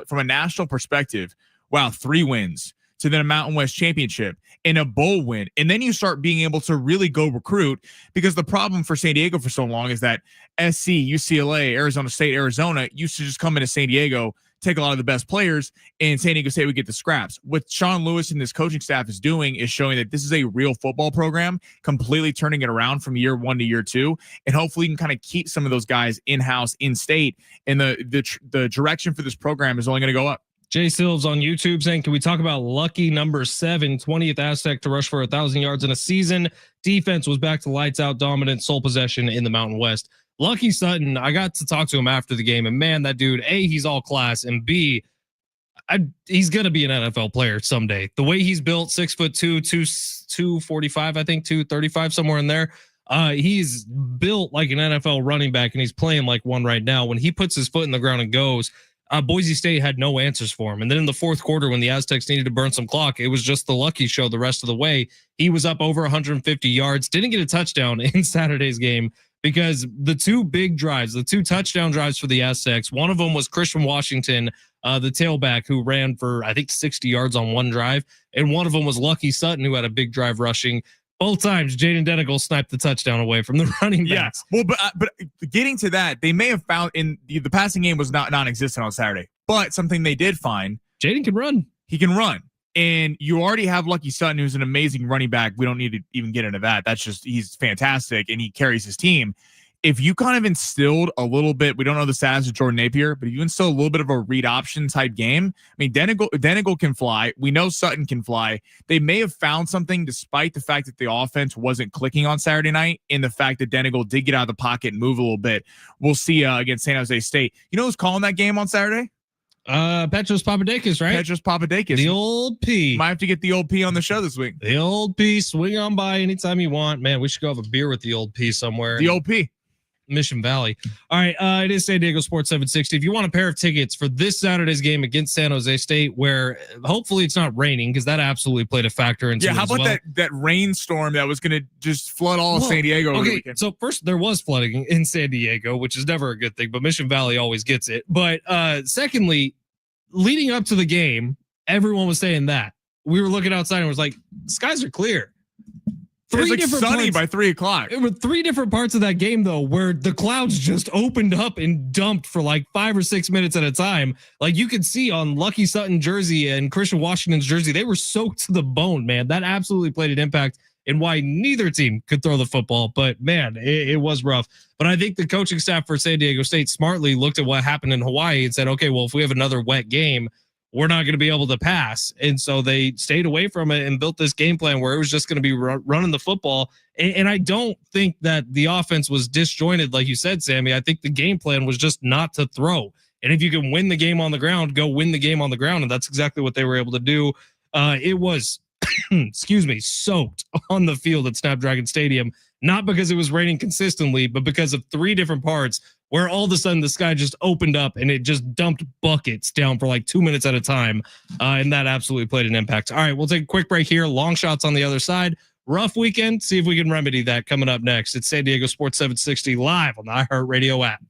from a national perspective, wow, 3 wins to then a Mountain West championship and a bowl win. And then you start being able to really go recruit, because the problem for San Diego for so long is that SC, UCLA, Arizona State, Arizona used to just come into San Diego, take a lot of the best players, and San Diego State would get the scraps. What Sean Lewis and his coaching staff is doing is showing that this is a real football program, completely turning it around from year 1 to year 2. And hopefully you can kind of keep some of those guys in-house, in-state. And the direction for this program is only going to go up. Jay Silves on YouTube saying, can we talk about lucky number 7, 20th Aztec to rush for 1,000 yards in a season? Defense was back to lights out, dominant, sole possession in the Mountain West. Lucky Sutton, I got to talk to him after the game, and man, that dude, A, he's all class, and B, he's going to be an NFL player someday. The way he's built, 6'2", 245, I think 235, somewhere in there. He's built like an NFL running back, and he's playing like one right now. When he puts his foot in the ground and goes, Boise State had no answers for him. And then in the fourth quarter, when the Aztecs needed to burn some clock, it was just the Lucky show the rest of the way. He was up over 150 yards, didn't get a touchdown in Saturday's game, because the 2 big drives, the 2 touchdown drives for the Aztecs, one of them was Christian Washington, the tailback, who ran for, I think, 60 yards on one drive. And one of them was Lucky Sutton, who had a big drive rushing. Both times, Jaden Denigal sniped the touchdown away from the running backs. Yeah, well, but getting to that, they may have found in the passing game was not non-existent on Saturday, but something they did find. Jaden can run. He can run. And you already have Lucky Sutton, who's an amazing running back. We don't need to even get into that. That's just, he's fantastic, and he carries his team. If you kind of instilled a little bit, we don't know the status of Jordan Napier, but if you instill a little bit of a read option type game, I mean, Denigal can fly. We know Sutton can fly. They may have found something, despite the fact that the offense wasn't clicking on Saturday night, in the fact that Denigal did get out of the pocket and move a little bit. We'll see against San Jose State. You know who's calling that game on Saturday? Petros Papadakis, right? Petros Papadakis. The old P. Might have to get the old P on the show this week. The old P. Swing on by anytime you want. Man, we should go have a beer with the old P somewhere. The old P. Mission Valley. All right. It is San Diego Sports 760. If you want a pair of tickets for this Saturday's game against San Jose State, where hopefully it's not raining, because that absolutely played a factor into it. Yeah, how about that rainstorm that was going to just flood all of San Diego over the weekend? So first, there was flooding in San Diego, which is never a good thing, but Mission Valley always gets it. But secondly, leading up to the game, everyone was saying that. We were looking outside and was like, skies are clear. It was like sunny by 3 o'clock. There were 3 different parts of that game, though, where the clouds just opened up and dumped for like 5 or 6 minutes at a time. Like you could see on Lucky Sutton jersey and Christian Washington's jersey, they were soaked to the bone, man. That absolutely played an impact. and why neither team could throw the football. But man, it was rough. But I think the coaching staff for San Diego State smartly looked at what happened in Hawaii and said, okay, well, if we have another wet game, we're not going to be able to pass. And so they stayed away from it and built this game plan where it was just going to be running the football. And I don't think that the offense was disjointed, like you said, Sammy. I think the game plan was just not to throw. And if you can win the game on the ground, go win the game on the ground. And that's exactly what they were able to do. It was, excuse me, soaked on the field at Snapdragon Stadium, not because it was raining consistently, but because of three different parts where all of a sudden the sky just opened up and it just dumped buckets down for like 2 minutes at a time. And that absolutely played an impact. All right, we'll take a quick break here. Long shots on the other side. Rough weekend. See if we can remedy that coming up next. It's San Diego Sports 760 live on the iHeartRadio app.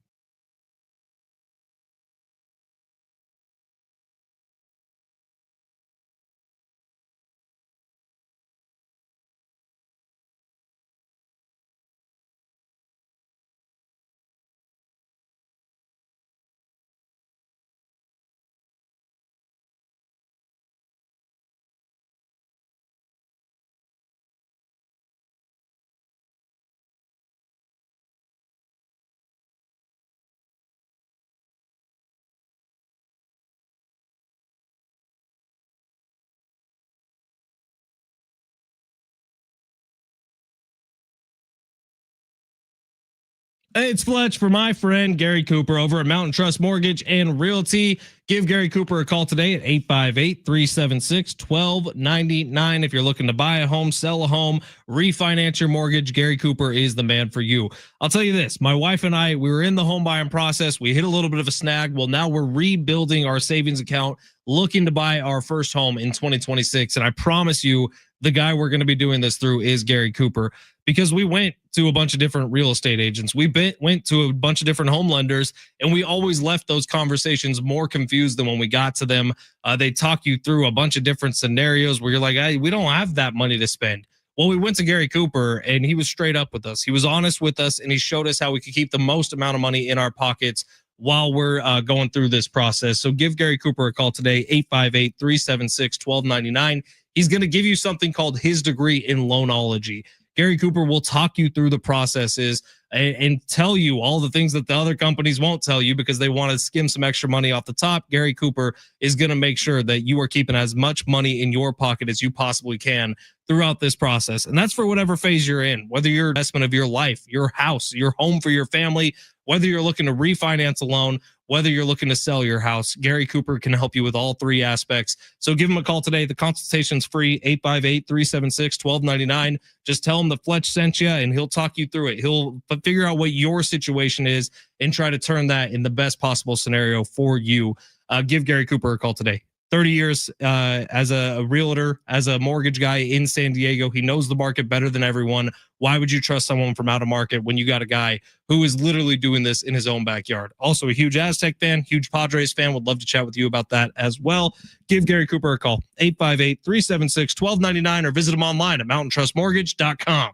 It's Fletch for my friend Gary Cooper over at Mountain Trust Mortgage and Realty. Give Gary Cooper a call today at 858-376-1299. If you're looking to buy a home, sell a home, refinance your mortgage, Gary Cooper is the man for you. I'll tell you this, my wife and I, we were in the home buying process. We hit a little bit of a snag. Well, now we're rebuilding our savings account, looking to buy our first home in 2026. And I promise you, the guy we're going to be doing this through is Gary Cooper, because we went to a bunch of different real estate agents. We went to a bunch of different home lenders, and we always left those conversations more confused than when we got to them. They talk you through a bunch of different scenarios where you're like, hey, we don't have that money to spend. Well, we went to Gary Cooper, and he was straight up with us. He was honest with us, and he showed us how we could keep the most amount of money in our pockets while we're going through this process. So give Gary Cooper a call today, 858-376-1299. He's going to give you something called his degree in loanology. Gary Cooper will talk you through the processes and tell you all the things that the other companies won't tell you because they want to skim some extra money off the top. Gary Cooper is going to make sure that you are keeping as much money in your pocket as you possibly can throughout this process. And that's for whatever phase you're in, whether you're investment of your life, your house, your home for your family, whether you're looking to refinance a loan, whether you're looking to sell your house. Gary Cooper can help you with all three aspects. So give him a call today. The consultation's free, 858-376-1299. Just tell him the Fletch sent you, and he'll talk you through it. He'll figure out what your situation is and try to turn that in the best possible scenario for you. Give Gary Cooper a call today. 30 years as a realtor, as a mortgage guy in San Diego. He knows the market better than everyone. Why would you trust someone from out of market when you got a guy who is literally doing this in his own backyard? Also a huge Aztec fan, huge Padres fan. Would love to chat with you about that as well. Give Gary Cooper a call, 858-376-1299, or visit him online at mountaintrustmortgage.com.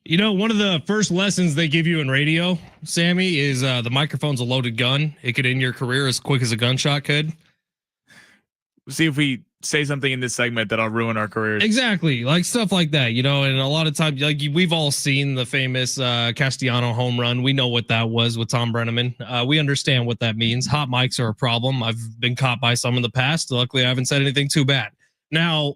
You know, one of the first lessons they give you in radio, Sammy, is the microphone's a loaded gun. It could end your career as quick as a gunshot could. See if we say something in this segment that'll ruin our careers. Exactly, like stuff like that, you know. And a lot of times, like we've all seen the famous Castellano home run. We know what that was with Tom Brenneman. We understand what that means. Hot mics are a problem. I've been caught by some in the past. Luckily, I haven't said anything too bad. Now,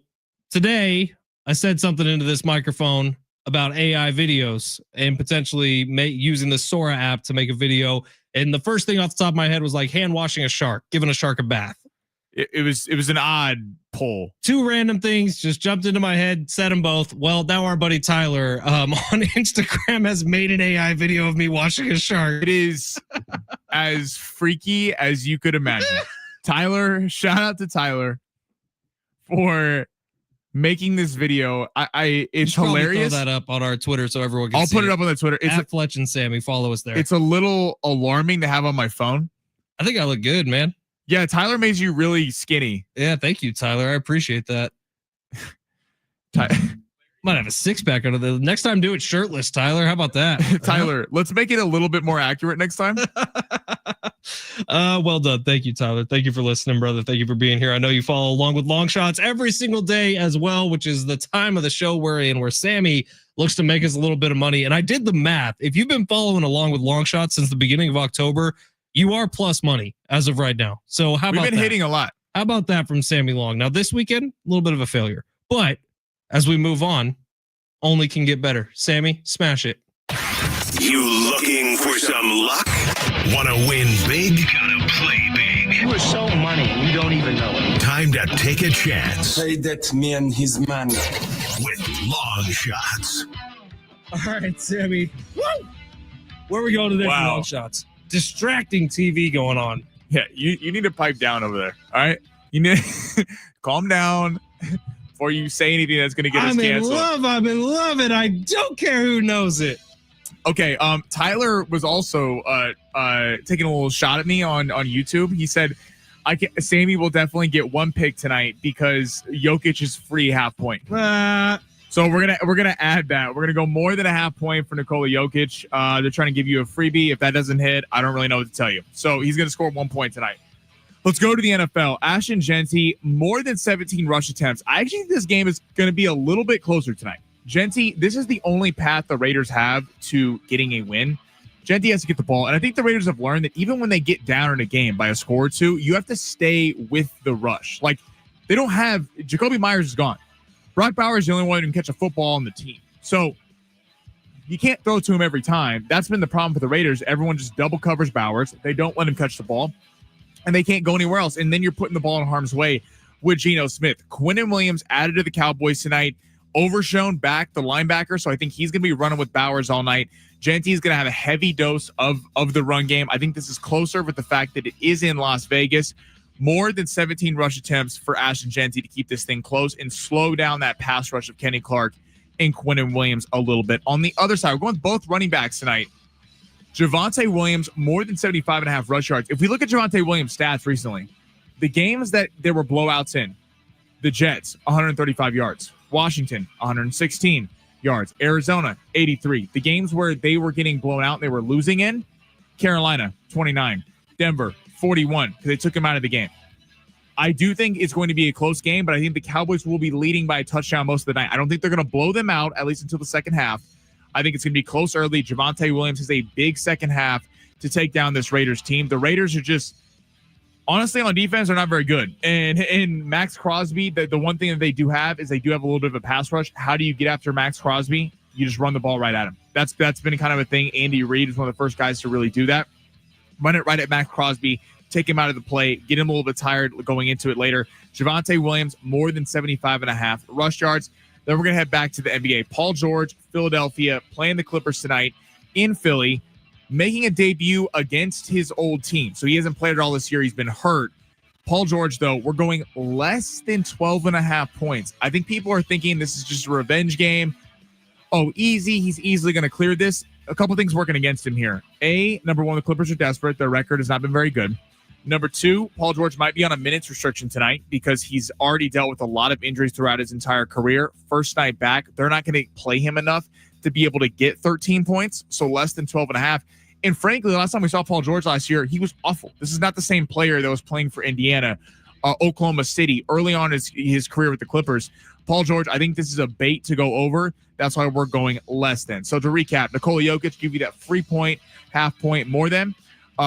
today, I said something into this microphone about AI videos and potentially using the Sora app to make a video. And the first thing off the top of my head was like hand washing a shark, giving a shark a bath. It was an odd pull. Two random things just jumped into my head, said them both. Well, now our buddy Tyler on Instagram has made an AI video of me washing a shark. It is as freaky as you could imagine. Tyler, shout out to Tyler for making this video. It's hilarious. Throw that up on our Twitter so everyone can I'll see put it up on the Twitter. It's at Fletch and Sammy. Follow us there. It's a little alarming to have on my phone. I think I look good, man. Yeah, Tyler made you really skinny. Yeah, thank you, Tyler. I appreciate that. Might have a six pack under the next time. Do it shirtless, Tyler. How about that, Tyler? Let's make it a little bit more accurate next time. Well done. Thank you, Tyler. Thank you for listening, brother. Thank you for being here. I know you follow along with Long Shots every single day as well, which is the time of the show where Sammy looks to make us a little bit of money. And I did the math. If you've been following along with Long Shots since the beginning of October, you are plus money as of right now. So how about We've been that? hitting a lot. How about that from Sammy Long? Now this weekend, a little bit of a failure, but as we move on, only can get better. Sammy, smash it. You looking for some luck? Want to win big? Gotta play big. You are so money, you don't even know it. Time to take a chance Pay that man his money. with Long Shots. All right, Sammy. Woo! Where are we going today for Wow. Long Shots? Distracting TV going on. Yeah, you need to pipe down over there. All right, you need calm down before you say anything that's going to get us canceled. I'm in love, and I don't care who knows it. Okay, Tyler was also taking a little shot at me on YouTube. He said, Sammy will definitely get one pick tonight because Jokic is free half point. So we're gonna add that. We're gonna go more than a half point for Nikola Jokic. They're trying to give you a freebie. If that doesn't hit, I don't really know what to tell you. So he's gonna score 1 point tonight. Let's go to the NFL. Ashton Genty, more than 17 rush attempts. I actually think this game is gonna be a little bit closer tonight. Genty, this is the only path the Raiders have to getting a win. Genty has to get the ball, and I think the Raiders have learned that even when they get down in a game by a score or two, you have to stay with the rush. Like they don't have Jacoby Myers is gone. Brock Bowers is the only one who can catch a football on the team. So you can't throw to him every time. That's been the problem for the Raiders. Everyone just double covers Bowers. They don't let him catch the ball, and they can't go anywhere else. And then you're putting the ball in harm's way with Geno Smith. Quinnen Williams added to the Cowboys tonight. Overshown back, the linebacker, so I think he's going to be running with Bowers all night. Genty is going to have a heavy dose of the run game. I think this is closer with the fact that it is in Las Vegas. More than 17 rush attempts for Ashton Genty to keep this thing close and slow down that pass rush of Kenny Clark and Quinnen Williams a little bit. On the other side, we're going with both running backs tonight. Javonte Williams, more than 75.5 rush yards. If we look at Javonte Williams' stats recently, the games that there were blowouts in, the Jets, 135 yards. Washington, 116 yards. Arizona, 83. The games where they were getting blown out and they were losing in, Carolina, 29. Denver, 41, because they took him out of the game. I do think it's going to be a close game, but I think the Cowboys will be leading by a touchdown most of the night. I don't think they're going to blow them out, at least until the second half. I think it's going to be close early. Javonte Williams has a big second half to take down this Raiders team. The Raiders are just, honestly, on defense, they're not very good. And Max Crosby, the one thing that they do have is they do have a little bit of a pass rush. How do you get after Max Crosby? You just run the ball right at him. That's been kind of a thing. Andy Reid is one of the first guys to really do that. Run it right at Max Crosby, take him out of the play, get him a little bit tired going into it later. Javonte Williams, more than 75.5 rush yards. Then we're going to head back to the NBA. Paul George, Philadelphia, playing the Clippers tonight in Philly, making a debut against his old team. So he hasn't played at all this year. He's been hurt. Paul George, though, we're going less than 12.5 points. I think people are thinking this is just a revenge game. Oh, easy. He's easily going to clear this. A couple things working against him here. Number one, the Clippers are desperate. Their record has not been very good. Number two, Paul George might be on a minutes restriction tonight because he's already dealt with a lot of injuries throughout his entire career. First night back, they're not going to play him enough to be able to get 13 points, so less than 12.5. And frankly, the last time we saw Paul George last year, he was awful. This is not the same player that was playing for Indiana, Oklahoma City early on his career with the Clippers. Paul George, I think this is a bait to go over. That's why we're going less than. So to recap, Nikola Jokic give you that 3 point, half point more than.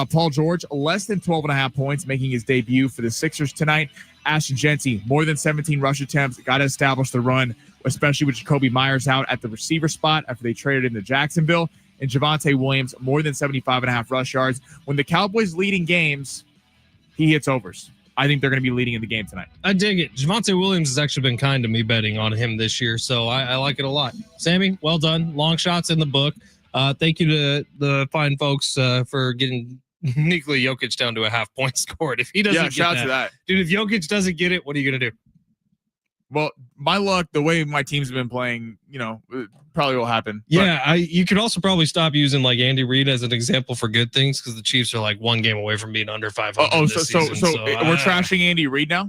Paul George, less than 12.5 points, making his debut for the Sixers tonight. Ashton Genty, more than 17 rush attempts, got to establish the run, especially with Jacoby Myers out at the receiver spot after they traded him to Jacksonville. And Javonte Williams, more than 75.5 rush yards. When the Cowboys lead in games, he hits overs. I think they're going to be leading in the game tonight. I dig it. Javonte Williams has actually been kind to me betting on him this year, so I like it a lot. Sammy, well done. Long shots in the book. Thank you to the fine folks for getting Nikola Jokic down to a half-point score. If he doesn't shout out to that. Dude, if Jokic doesn't get it, what are you going to do? Well, my luck, the way my team's been playing, it probably will happen. Yeah, you could also probably stop using like Andy Reid as an example for good things because the Chiefs are like one game away from being under 500. So we're trashing Andy Reid now?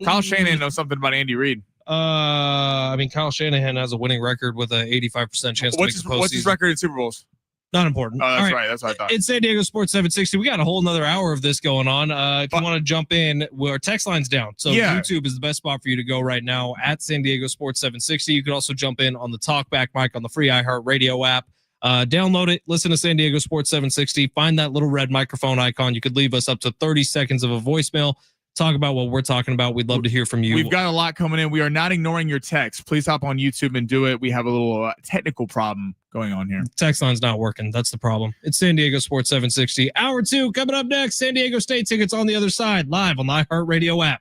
Kyle Shanahan knows something about Andy Reid. I mean, Kyle Shanahan has a winning record with an 85% chance to make the postseason. What's his record in Super Bowls? Not important. Oh, that's right. That's what I thought. It's San Diego Sports 760. We got a whole another hour of this going on. If you want to jump in, our text line's down. So YouTube is the best spot for you to go right now at San Diego Sports 760. You can also jump in on the talkback mic on the free iHeartRadio app. Download it. Listen to San Diego Sports 760. Find that little red microphone icon. You could leave us up to 30 seconds of a voicemail. Talk about what we're talking about. We'd love to hear from you. We've got a lot coming in. We are not ignoring your text. Please hop on YouTube and do it. We have a little technical problem going on here. Text line's not working. That's the problem. It's San Diego Sports 760. Hour 2 coming up next. San Diego State tickets on the other side, live on the iHeartRadio app.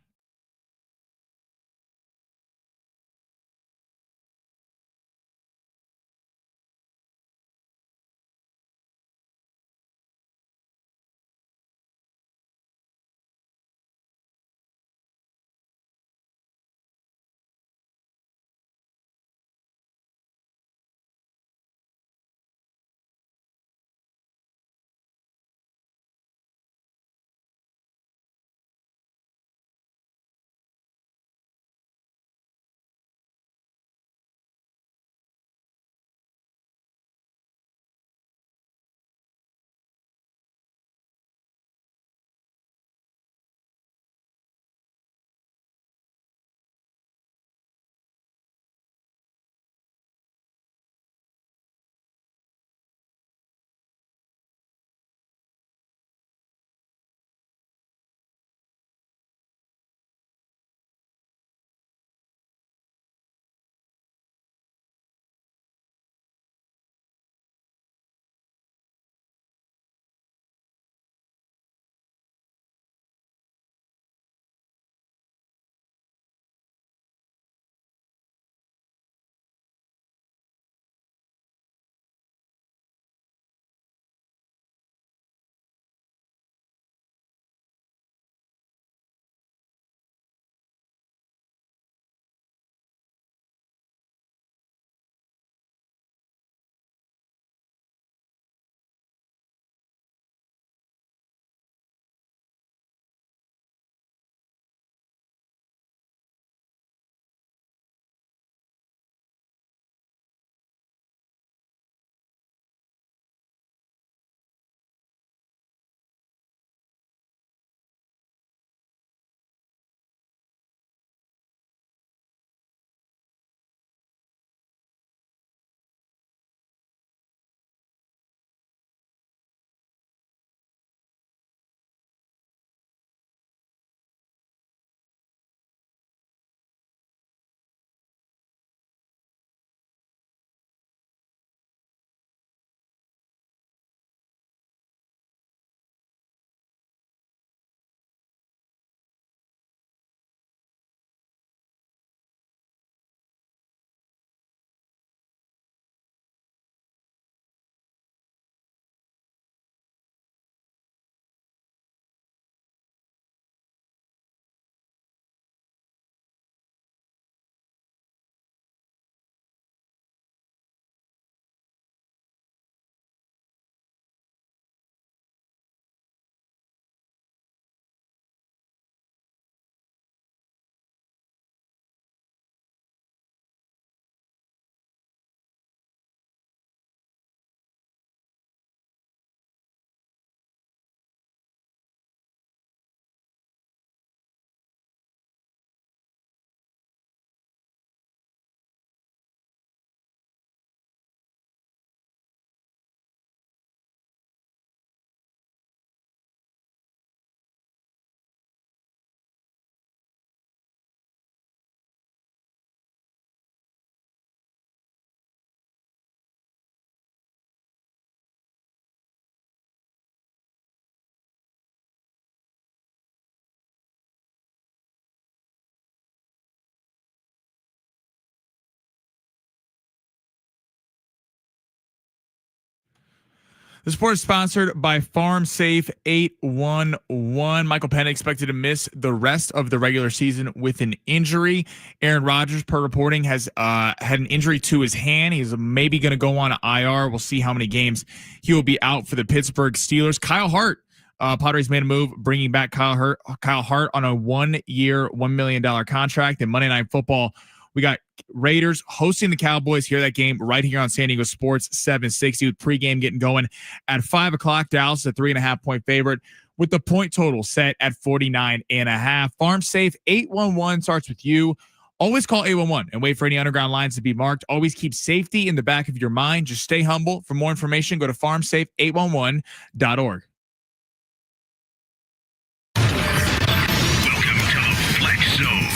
The sport is sponsored by Farm Safe 811. Michael Penix expected to miss the rest of the regular season with an injury. Aaron Rodgers, per reporting, has had an injury to his hand. He's maybe going to go on IR. We'll see how many games he will be out for the Pittsburgh Steelers. Kyle Hart, Padres made a move bringing back Kyle Hart on a 1-year, $1 million contract. And Monday Night Football, we got Raiders hosting the Cowboys. Hear that game right here on San Diego Sports 760 with pregame getting going at 5 o'clock. Dallas is a 3.5-point favorite with the point total set at 49.5. Farm Safe 811 starts with you. Always call 811 and wait for any underground lines to be marked. Always keep safety in the back of your mind. Just stay humble. For more information, go to farmsafe811.org.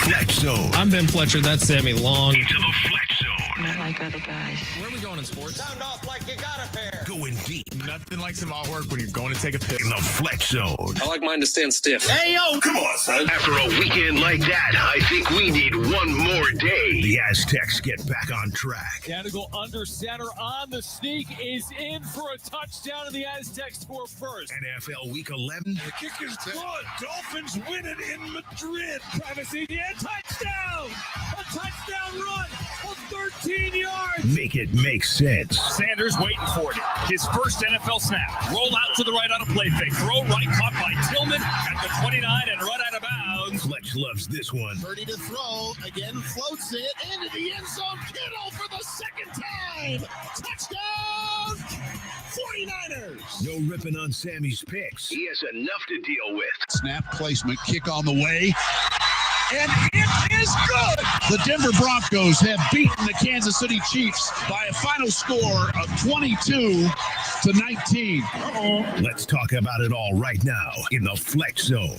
Fletch Zone. I'm Ben Fletcher. That's Sammy Long. Into the Fletch Zone. Not like other guys. Where are we going in sports? Sound off like you got a pair. Going deep Nothing like some artwork when you're going to take a piss. in the Fletch Zone. I like mine to stand stiff. Hey, yo. Come on, son. After a weekend like that, I think we need one more day. The Aztecs get back on track. Down to go under center on the sneak is in for a touchdown, and the Aztecs score first. NFL Week 11. The kick is good. Dolphins win it in Madrid. Travis Etienne, touchdown! A touchdown run of 13 yards. Make it make sense. Sanders waiting for it. His first NFL snap. Roll out to the right on a play fake. Throw right, caught by Tillman at the 29 and run out of bounds. Fletch loves this one. Birdie to throw. Again, floats it into the end zone. Kittle for the second time. Touchdown! 49ers. No ripping on Sammy's picks. He has enough to deal with. Snap placement, kick on the way. And it is good. The Denver Broncos have beaten the Kansas City Chiefs by a final score of 22-19. Let's talk about it all right now in the Fletch Zone.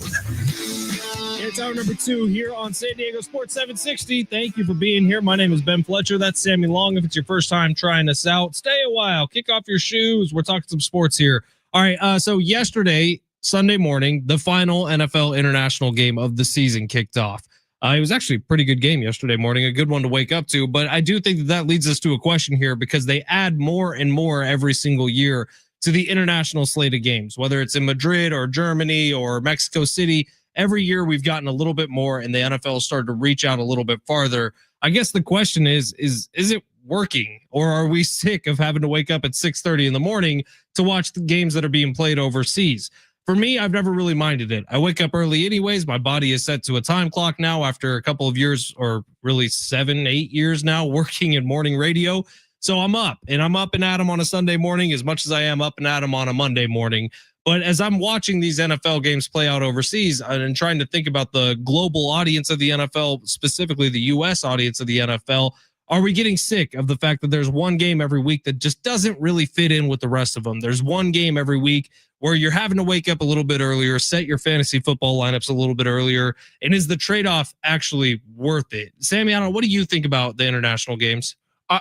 It's hour number 2 here on San Diego Sports 760. Thank you for being here. My name is Ben Fletcher. That's Sammy Long. If it's your first time trying us out, stay a while. Kick off your shoes. We're talking some sports here. All right. So yesterday, Sunday morning, the final NFL international game of the season kicked off. It was actually a pretty good game yesterday morning, a good one to wake up to. But I do think that leads us to a question here because they add more and more every single year to the international slate of games, whether it's in Madrid or Germany or Mexico City. Every year we've gotten a little bit more, and the NFL started to reach out a little bit farther. I guess the question is it working, or are we sick of having to wake up at 6:30 in the morning to watch the games that are being played overseas? For me, I've never really minded it. I wake up early anyways. My body is set to a time clock now after a couple of years, or really 7-8 years now, working in morning radio. So I'm up and at 'em on a Sunday morning as much as I am up and at 'em on a Monday morning. But as I'm watching these NFL games play out overseas and trying to think about the global audience of the NFL, specifically the U.S. audience of the NFL, are we getting sick of the fact that there's one game every week that just doesn't really fit in with the rest of them? There's one game every week where you're having to wake up a little bit earlier, set your fantasy football lineups a little bit earlier. And is the trade-off actually worth it? Sammy, I don't know. What do you think about the international games? I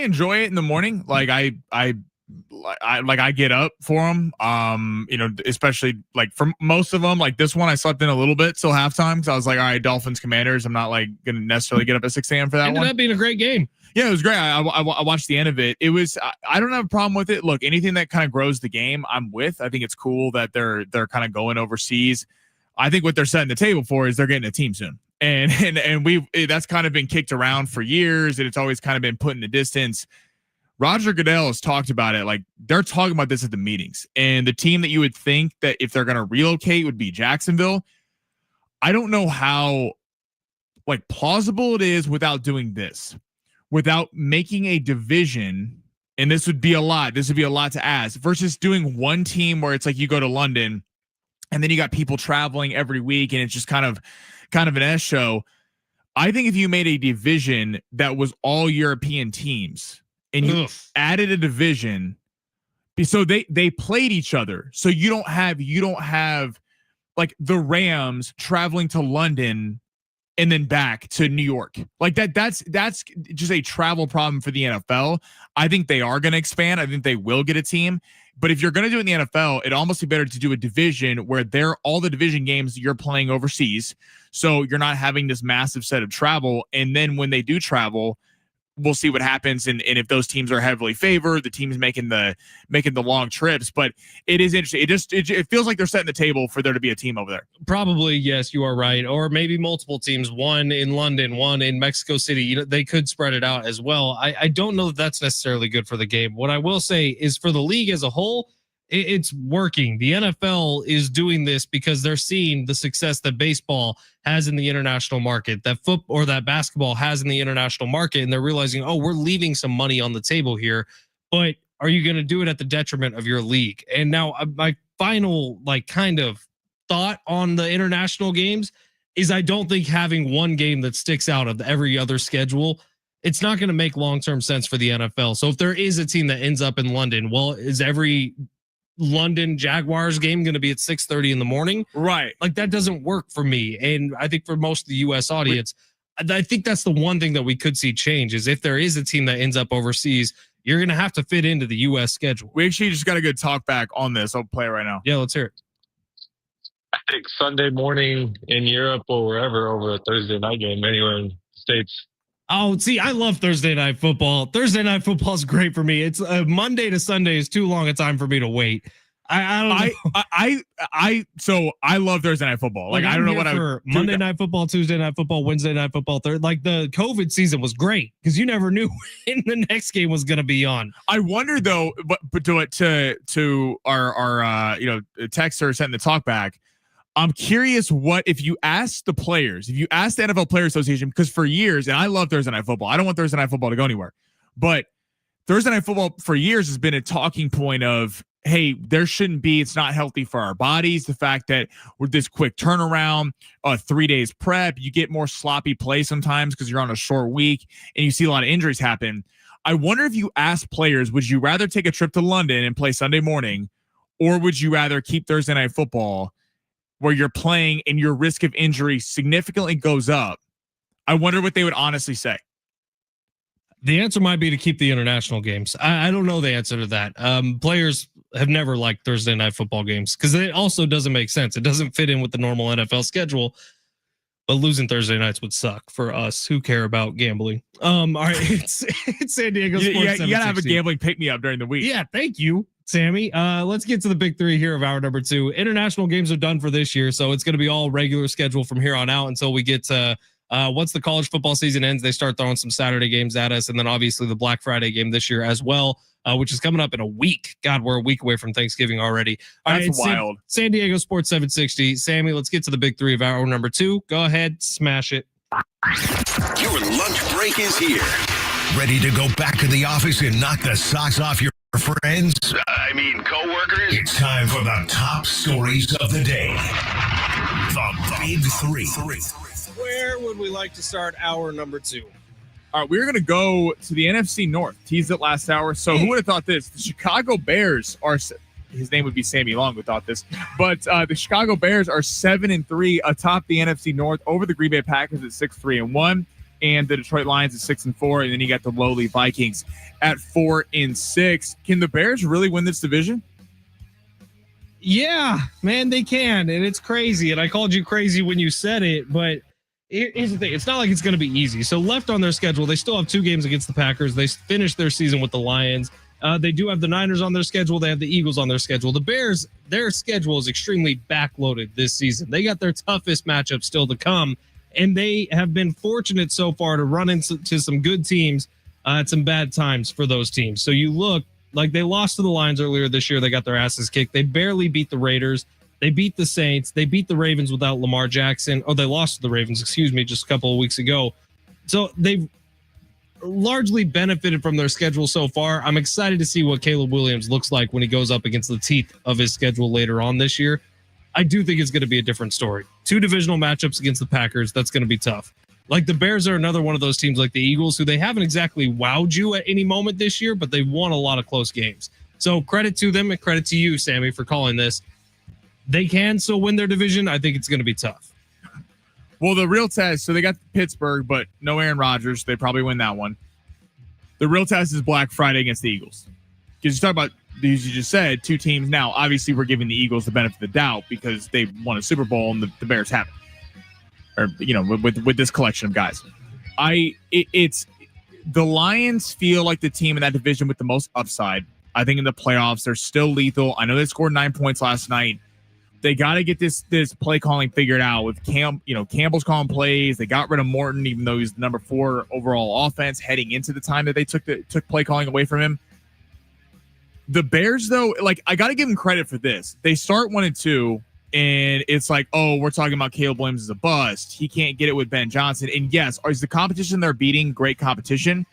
enjoy it in the morning. Like I get up for them. Especially like for most of them, like this one, I slept in a little bit till halftime because I was like, all right, Dolphins Commanders. I'm not like going to necessarily get up at 6 a.m. for that one. Ended up being a great game. Yeah, it was great. I watched the end of it. It was, I don't have a problem with it. Look, anything that kind of grows the game, I'm with. I think it's cool that they're kind of going overseas. I think what they're setting the table for is they're getting a team soon. And that's kind of been kicked around for years, and it's always kind of been put in the distance. Roger Goodell has talked about it. Like they're talking about this at the meetings, and the team that you would think that if they're going to relocate would be Jacksonville. I don't know how like plausible it is without doing this, without making a division. And this would be a lot to ask versus doing one team where it's like you go to London and then you got people traveling every week and it's just kind of an S show. I think if you made a division that was all European teams and you added a division, so they played each other. So you don't have like the Rams traveling to London and then back to New York. Like that's just a travel problem for the NFL. I think they are going to expand. I think they will get a team. But if you're going to do it in the NFL, it'd almost be better to do a division where all the division games you're playing overseas. So you're not having this massive set of travel. And then when they do travel, we'll see what happens, and if those teams are heavily favored, the teams making the long trips. But it is interesting. It feels like they're setting the table for there to be a team over there. Probably, yes, you are right. Or maybe multiple teams, one in London, one in Mexico City. They could spread it out as well. I don't know that that's necessarily good for the game. What I will say is for the league as a whole, it's working. The NFL is doing this because they're seeing the success that baseball has in the international market, that football or that basketball has in the international market. And they're realizing, oh, we're leaving some money on the table here, but are you going to do it at the detriment of your league? And now my final kind of thought on the international games is I don't think having one game that sticks out of every other schedule, it's not going to make long-term sense for the NFL. So if there is a team that ends up in London, well, is every London Jaguars game going to be at 6:30 in the morning? Right. Like that doesn't work for me. And I think for most of the US audience, I think that's the one thing that we could see change is if there is a team that ends up overseas, you're going to have to fit into the US schedule. We actually just got a good talk back on this. I'll play it right now. Yeah, let's hear it. I think Sunday morning in Europe or wherever over a Thursday night game anywhere in the States. Oh, see, I love Thursday night football. Thursday night football is great for me. It's Monday to Sunday is too long a time for me to wait. I don't know. So I love Thursday night football. Like I don't know what I would Monday night football, Tuesday night football, Wednesday night football. Like the COVID season was great because you never knew when the next game was going to be on. I wonder though, but to our texter sent the talk back. I'm curious what if you ask the players, if you ask the NFL Players Association, because for years, and I love Thursday night football. I don't want Thursday night football to go anywhere, but Thursday night football for years has been a talking point of, hey, there shouldn't be, it's not healthy for our bodies. The fact that with this quick turnaround, 3 days prep, you get more sloppy play sometimes because you're on a short week and you see a lot of injuries happen. I wonder if you ask players, would you rather take a trip to London and play Sunday morning, or would you rather keep Thursday night football where you're playing and your risk of injury significantly goes up? I wonder what they would honestly say. The answer might be to keep the international games. I don't know the answer to that. Players have never liked Thursday night football games because it also doesn't make sense. It doesn't fit in with the normal NFL schedule. But losing Thursday nights would suck for us who care about gambling. All right, it's San Diego Sports. You gotta have a gambling pick me up during the week. Yeah, thank you, Sammy. Let's get to the big three here of hour number 2. International games are done for this year, so it's going to be all regular schedule from here on out until we get to once the college football season ends. They start throwing some Saturday games at us, and then obviously the Black Friday game this year as well, which is coming up in a week. God, we're a week away from Thanksgiving already. That's wild. San Diego Sports 760. Sammy, let's get to the big three of hour number 2. Go ahead, smash it. Your lunch break is here. Ready to go back to the office and knock the socks off your friends? I mean, coworkers? It's time for the top stories of the day. The Big Three. Where would we like to start hour number 2? All right, we're going to go to the NFC North. Teased it last hour. So who would have thought this? The Chicago Bears are, his name would be Sammy Long who thought this, but the Chicago Bears are 7-3 atop the NFC North over the Green Bay Packers at 6-3-1, and the Detroit Lions at 6-4, and then you got the lowly Vikings at 4-6. Can the Bears really win this division? Yeah, man, they can, and it's crazy. And I called you crazy when you said it, but here's the thing. It's not like it's going to be easy. So left on their schedule, they still have 2 games against the Packers. They finished their season with the Lions. They do have the Niners on their schedule. They have the Eagles on their schedule. The Bears, their schedule is extremely backloaded this season. They got their toughest matchup still to come, and they have been fortunate so far to run into some good teams at some bad times for those teams. So you look like they lost to the Lions earlier this year. They got their asses kicked. They barely beat the Raiders. They beat the Saints. They beat the Ravens without Lamar Jackson. Oh, they lost to the Ravens, just a couple of weeks ago. So they've largely benefited from their schedule so far. I'm excited to see what Caleb Williams looks like when he goes up against the teeth of his schedule later on this year. I do think it's going to be a different story. 2 divisional matchups against the Packers. That's going to be tough. Like the Bears are another one of those teams like the Eagles who they haven't exactly wowed you at any moment this year, but they've won a lot of close games. So credit to them and credit to you, Sammy, for calling this. They can still win their division. I think it's going to be tough. Well, the real test, so they got Pittsburgh, but no Aaron Rodgers. They probably win that one. The real test is Black Friday against the Eagles. Because you talk about, as you just said, 2 teams. Now, obviously, we're giving the Eagles the benefit of the doubt because they won a Super Bowl and the Bears haven't. Or, with this collection of guys. the Lions feel like the team in that division with the most upside. I think in the playoffs, they're still lethal. I know they scored 9 points last night. They got to get this play calling figured out with Campbell's calling plays. They got rid of Morton, even though he's the number 4 overall offense heading into the time that they took play calling away from him. The Bears, though, like, I got to give them credit for this. They start 1-2, and it's like, oh, we're talking about Caleb Williams as a bust. He can't get it with Ben Johnson. And yes, is the competition they're beating great competition?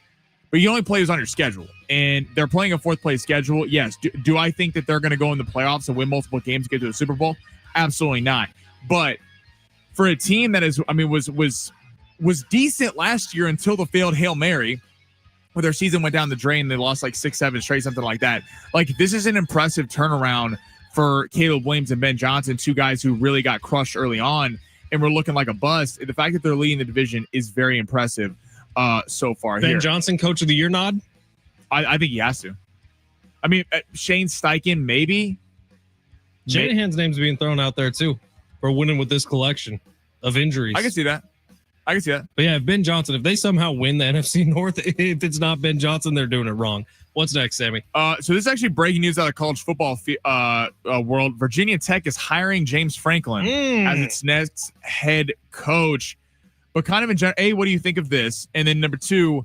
But you only play who's on your schedule, and they're playing a 4th place schedule. Yes. Do I think that they're going to go in the playoffs and win multiple games to get to the Super Bowl? Absolutely not. But for a team that was decent last year until the failed Hail Mary, where their season went down the drain, they lost like 6-7 straight, something like that. Like, this is an impressive turnaround for Caleb Williams and Ben Johnson, 2 guys who really got crushed early on and were looking like a bust. The fact that they're leading the division is very impressive. So far, Ben Johnson, Coach of the Year nod? I think he has to. I mean, Shane Steichen, maybe. Shanahan's name's being thrown out there too for winning with this collection of injuries. I can see that. But yeah, if Ben Johnson, if they somehow win the NFC North, if it's not Ben Johnson, they're doing it wrong. What's next, Sammy? So this is actually breaking news out of college football world. Virginia Tech is hiring James Franklin as its next head coach. But kind of in general, A, what do you think of this? And then number 2,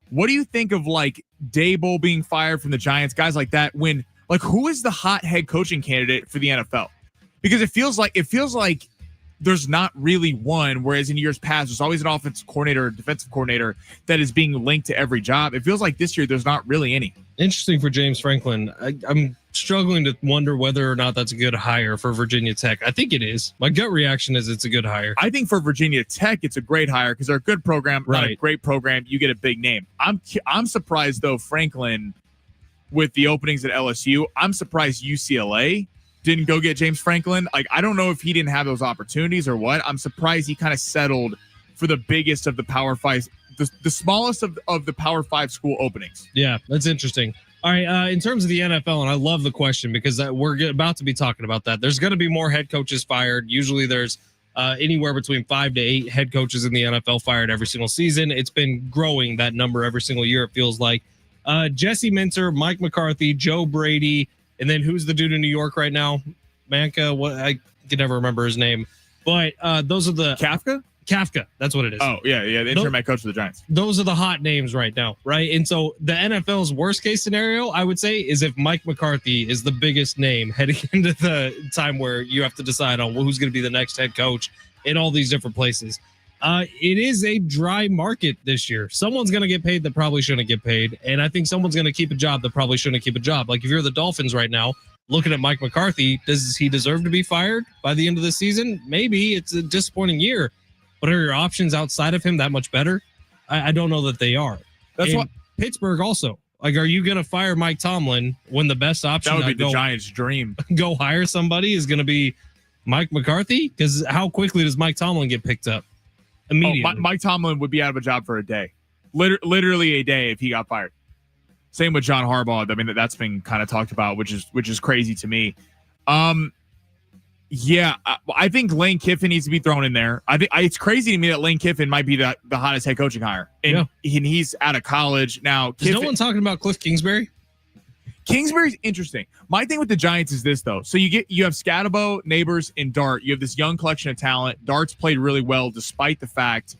what do you think of like Dable being fired from the Giants, guys like that? When like, who is the hot head coaching candidate for the NFL? Because it feels like there's not really one. Whereas in years past, there's always an offensive coordinator or defensive coordinator that is being linked to every job. It feels like this year there's not really any. Interesting for James Franklin. I'm struggling to wonder whether or not that's a good hire for Virginia Tech. I think it is. My gut reaction is it's a good hire. I think for Virginia Tech, it's a great hire because they're a good program, right. Not a great program. You get a big name. I'm surprised, though, Franklin, with the openings at LSU, I'm surprised UCLA didn't go get James Franklin. Like, I don't know if he didn't have those opportunities or what. I'm surprised he kind of settled for the biggest of the Power 5, the smallest of the Power 5 school openings. Yeah, that's interesting. All right, in terms of the NFL, and I love the question because we're about to be talking about that. There's going to be more head coaches fired. Usually there's anywhere between 5 to 8 head coaches in the NFL fired every single season. It's been growing, that number, every single year, it feels like. Jesse Minter, Mike McCarthy, Joe Brady, and then who's the dude in New York right now? Manka, what, I can never remember his name. But those are the... Kafka, that's what it is. Oh, yeah, the interim head coach of the Giants. Those are the hot names right now, right? And so the NFL's worst case scenario, I would say, is if Mike McCarthy is the biggest name heading into the time where you have to decide on who's going to be the next head coach in all these different places. It is a dry market this year. Someone's going to get paid that probably shouldn't get paid, and I think someone's going to keep a job that probably shouldn't keep a job. Like if you're the Dolphins right now, looking at Mike McCarthy, does he deserve to be fired by the end of the season? Maybe. It's a disappointing year. But are your options outside of him that much better? I don't know that they are. That's what Pittsburgh also. Like, are you going to fire Mike Tomlin when the best option that would be the Giants' dream? Go hire somebody is going to be Mike McCarthy? Because how quickly does Mike Tomlin get picked up? Immediately. Mike Tomlin would be out of a job for a day, literally a day if he got fired. Same with John Harbaugh. I mean, that's been kind of talked about, which is crazy to me. Yeah, I think Lane Kiffin needs to be thrown in there. I think it's crazy to me that Lane Kiffin might be the hottest head coaching hire, and he's out of college now. Is no one talking about Cliff Kingsbury? Kingsbury's interesting. My thing with the Giants is this, though. So you have Scatabo, Neighbors, and Dart. You have this young collection of talent. Dart's played really well, despite the fact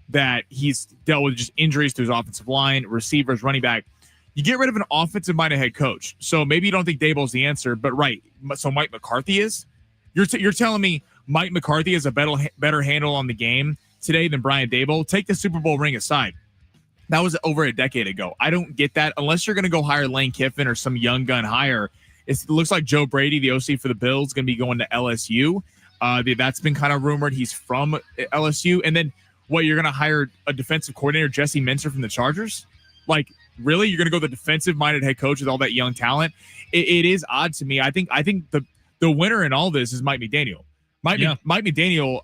that he's dealt with just injuries to his offensive line, receivers, running back. You get rid of an offensive-minded head coach. So maybe you don't think Dable's the answer, but right. So Mike McCarthy is. You're telling me Mike McCarthy has a better handle on the game today than Brian Dable? Take the Super Bowl ring aside. That was over a decade ago. I don't get that unless you're going to go hire Lane Kiffin or some young gun hire. It looks like Joe Brady, the OC for the Bills, is going to be going to LSU. That's been kind of rumored. He's from LSU. And then you're going to hire a defensive coordinator, Jesse Minter from the Chargers? Like, really? You're going to go the defensive-minded head coach with all that young talent? It is odd to me. I think the winner in all this is Mike McDaniel. Mike McDaniel,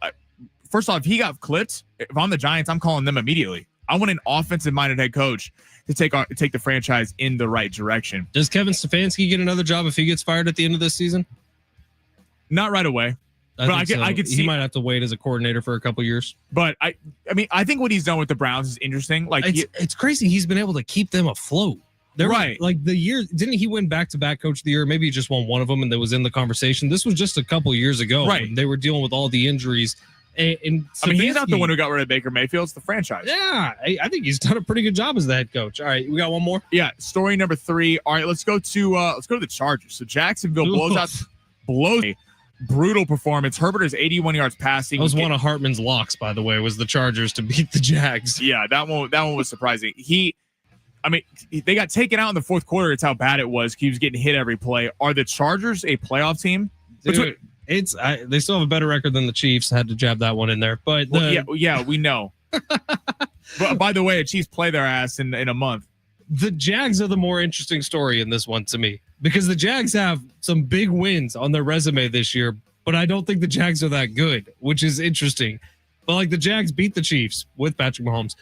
first off, he got clipped. If I'm the Giants, I'm calling them immediately. I want an offensive-minded head coach to take the franchise in the right direction. Does Kevin Stefanski get another job if he gets fired at the end of this season? Not right away. I But I could see he might have to wait as a coordinator for a couple years. But I mean, I think what he's done with the Browns is interesting. Like It's crazy. He's been able to keep them afloat. Right. Like the year, didn't he win back-to-back coach of the year? Maybe he just won one of them and that was in the conversation. This was just a couple years ago. Right. When they were dealing with all the injuries. And I mean, he's not the one who got rid of Baker Mayfield. It's the franchise. Yeah, I think he's done a pretty good job as the head coach. All right, we got one more. Yeah, story number 3. All right, let's go to the Chargers. So Jacksonville blows a brutal performance. Herbert is 81 yards passing. That was one of Hartman's locks, by the way, was the Chargers to beat the Jags. Yeah, that one was surprising. They got taken out in the fourth quarter. It's how bad it was. He was getting hit every play. Are the Chargers a playoff team? Dude, they still have a better record than the Chiefs. Had to jab that one in there, but yeah, we know. But by the way, the Chiefs play their ass in a month. The Jags are the more interesting story in this one to me because the Jags have some big wins on their resume this year, but I don't think the Jags are that good, which is interesting. But like the Jags beat the Chiefs with Patrick Mahomes.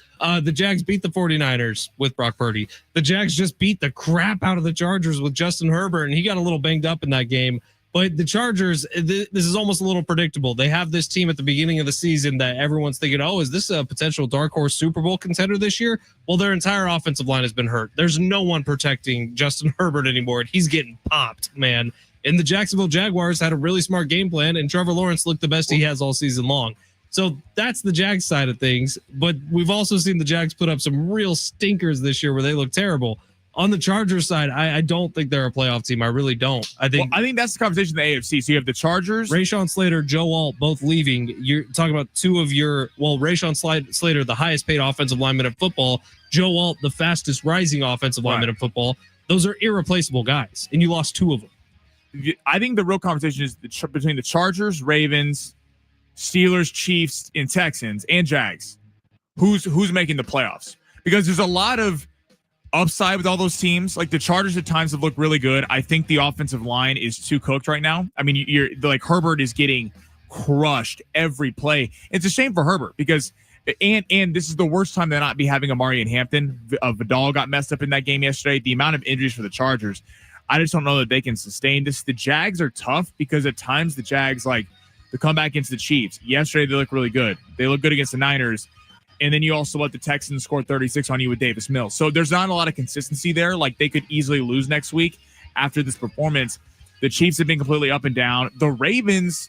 The Jags beat the 49ers with Brock Purdy. The Jags just beat the crap out of the Chargers with Justin Herbert, and he got a little banged up in that game. But the Chargers, this is almost a little predictable. They have this team at the beginning of the season that everyone's thinking, oh, is this a potential dark horse Super Bowl contender this year? Well, their entire offensive line has been hurt. There's no one protecting Justin Herbert anymore. He's getting popped, man. And the Jacksonville Jaguars had a really smart game plan, and Trevor Lawrence looked the best he has all season long. So that's the Jags side of things. But we've also seen the Jags put up some real stinkers this year where they look terrible. On the Chargers side, I don't think they're a playoff team. I really don't. I think that's the conversation in the AFC. So you have the Chargers, Rashawn Slater, Joe Alt, both leaving. You're talking about two of Rashawn Slater, the highest paid offensive lineman in football. Joe Alt, the fastest rising offensive lineman in football. Those are irreplaceable guys, and you lost two of them. I think the real conversation is between the Chargers, Ravens, Steelers, Chiefs, and Texans, and Jags. Who's making the playoffs? Because there's a lot of upside with all those teams. Like the Chargers at times have looked really good. I think the offensive line is too cooked right now. I mean, you're like Herbert is getting crushed every play. It's a shame for Herbert because and this is the worst time to not be having Amari and Hampton. Vidal got messed up in that game yesterday. The amount of injuries for the Chargers, I just don't know that they can sustain this. The Jags are tough because at times the Jags like the comeback against the Chiefs. Yesterday they look really good. They look good against the Niners. And then you also let the Texans score 36 on you with Davis Mills. So there's not a lot of consistency there. Like they could easily lose next week after this performance. The Chiefs have been completely up and down. The Ravens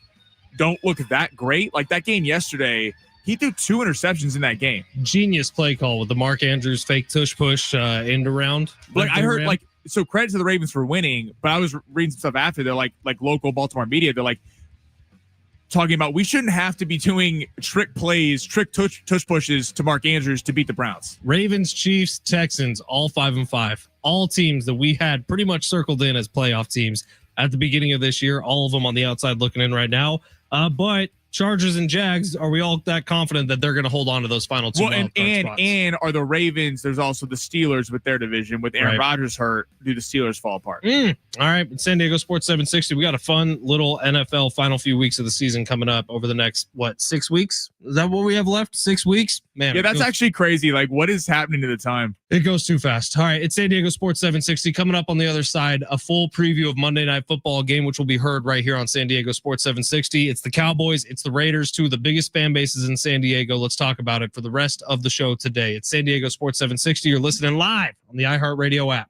don't look that great. Like that game yesterday, he threw 2 interceptions in that game. Genius play call with the Mark Andrews fake tush push end around. Like I heard so credit to the Ravens for winning, but I was reading some stuff after. They're like local Baltimore media. They're like, talking about we shouldn't have to be doing trick plays, trick tush pushes to Mark Andrews to beat the Browns. Ravens, Chiefs, Texans, all 5-5. All teams that we had pretty much circled in as playoff teams at the beginning of this year. All of them on the outside looking in right now. But Chargers and Jags, are we all that confident that they're going to hold on to those final two? Well, and are the Ravens? There's also the Steelers with their division. With Aaron Rodgers hurt, do the Steelers fall apart? All right, San Diego Sports 760. We got a fun little NFL final few weeks of the season coming up over the next 6 weeks? Is that what we have left? 6 weeks, man. Yeah, that's actually crazy. Like, what is happening to the time? It goes too fast. All right, it's San Diego Sports 760 coming up on the other side. A full preview of Monday Night Football game, which will be heard right here on San Diego Sports 760. It's the Cowboys. It's the Raiders, two of the biggest fan bases in San Diego. Let's talk about it for the rest of the show today. It's San Diego Sports 760. You're listening live on the iHeartRadio app.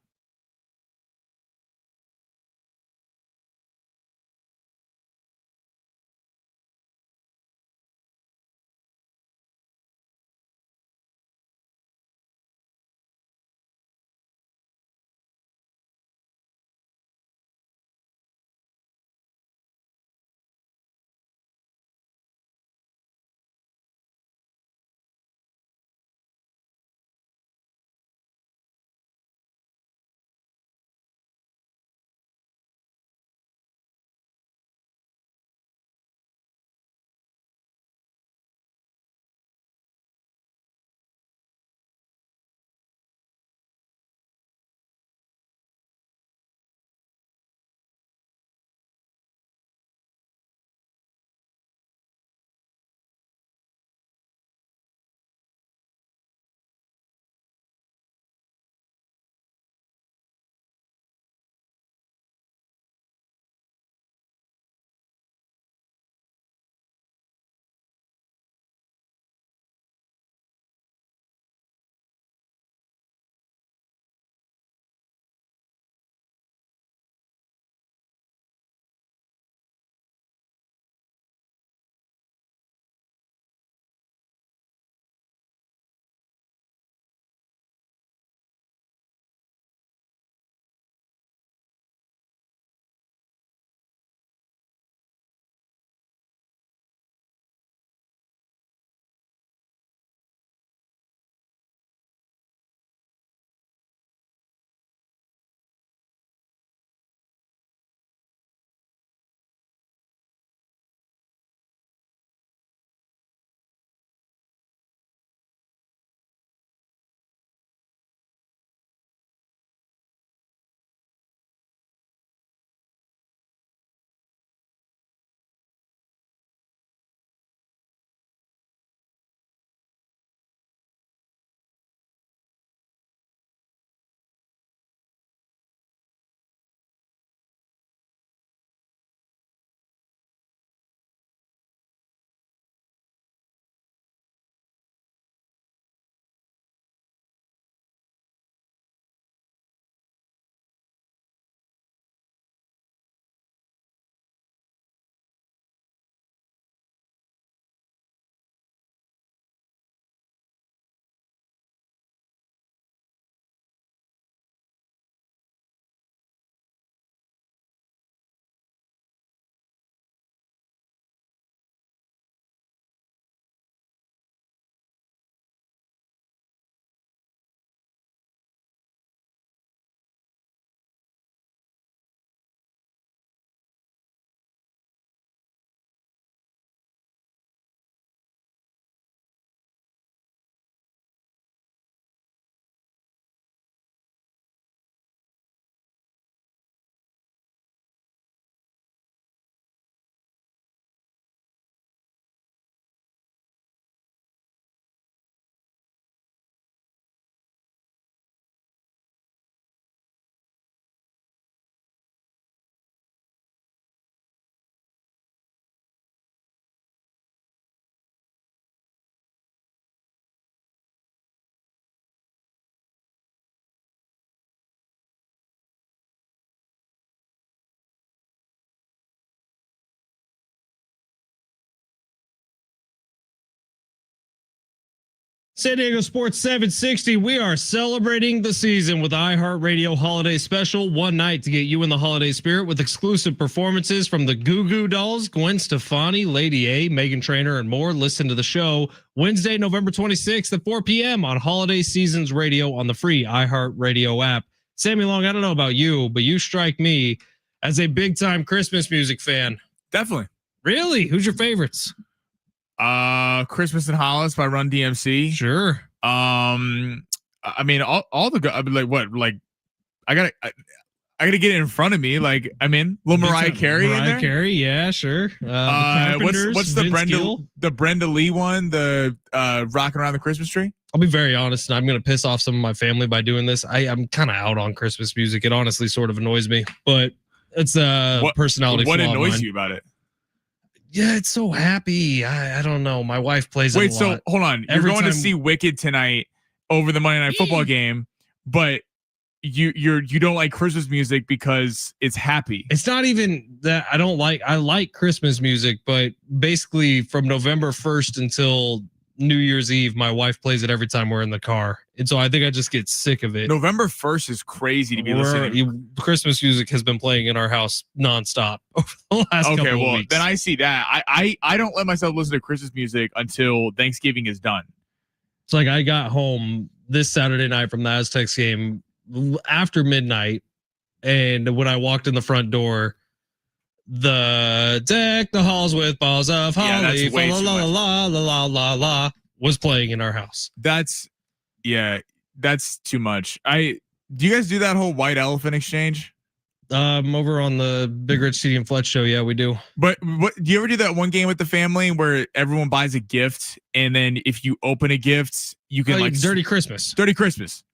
San Diego Sports 760. We are celebrating the season with iHeartRadio Holiday Special. One night to get you in the holiday spirit with exclusive performances from the Goo Goo Dolls, Gwen Stefani, Lady A, Megan Trainor, and more. Listen to the show Wednesday, November 26th at 4 p.m. on Holiday Seasons Radio on the free iHeartRadio app. Sammy Long, I don't know about you, but you strike me as a big-time Christmas music fan. Definitely. Really? Who's your favorites? Christmas in Hollis by Run DMC. Sure. I mean, all the good. I mean, I gotta get it in front of me. Like, I mean, little Mariah Carey in there. Mariah Carey, yeah, sure. What's the Brenda Lee one? The Rocking Around the Christmas Tree. I'll be very honest, and I'm going to piss off some of my family by doing this. I'm kind of out on Christmas music. It honestly sort of annoys me, but it's a personality. What annoys you about it? Yeah, it's so happy. I don't know. My wife plays it a lot. So hold on. You're going to see Wicked tonight over the Monday Night Football game, but you don't like Christmas music because it's happy. It's not even that I like Christmas music, but basically from November 1st until New Year's Eve, my wife plays it every time we're in the car. And so I think I just get sick of it. November 1st is crazy to be listening. Christmas music has been playing in our house nonstop over the last couple of weeks. Then I see that. I don't let myself listen to Christmas music until Thanksgiving is done. It's like I got home this Saturday night from the Aztecs game after midnight. And when I walked in the front door, the deck the halls with balls of holly, la la la la la la was playing in our house. That's too much. Do you guys do that whole white elephant exchange? Over on the Big Rich T and Fletch show, yeah, we do. But what do you ever do that one game with the family where everyone buys a gift and then if you open a gift, you can Dirty Christmas. Dirty Christmas.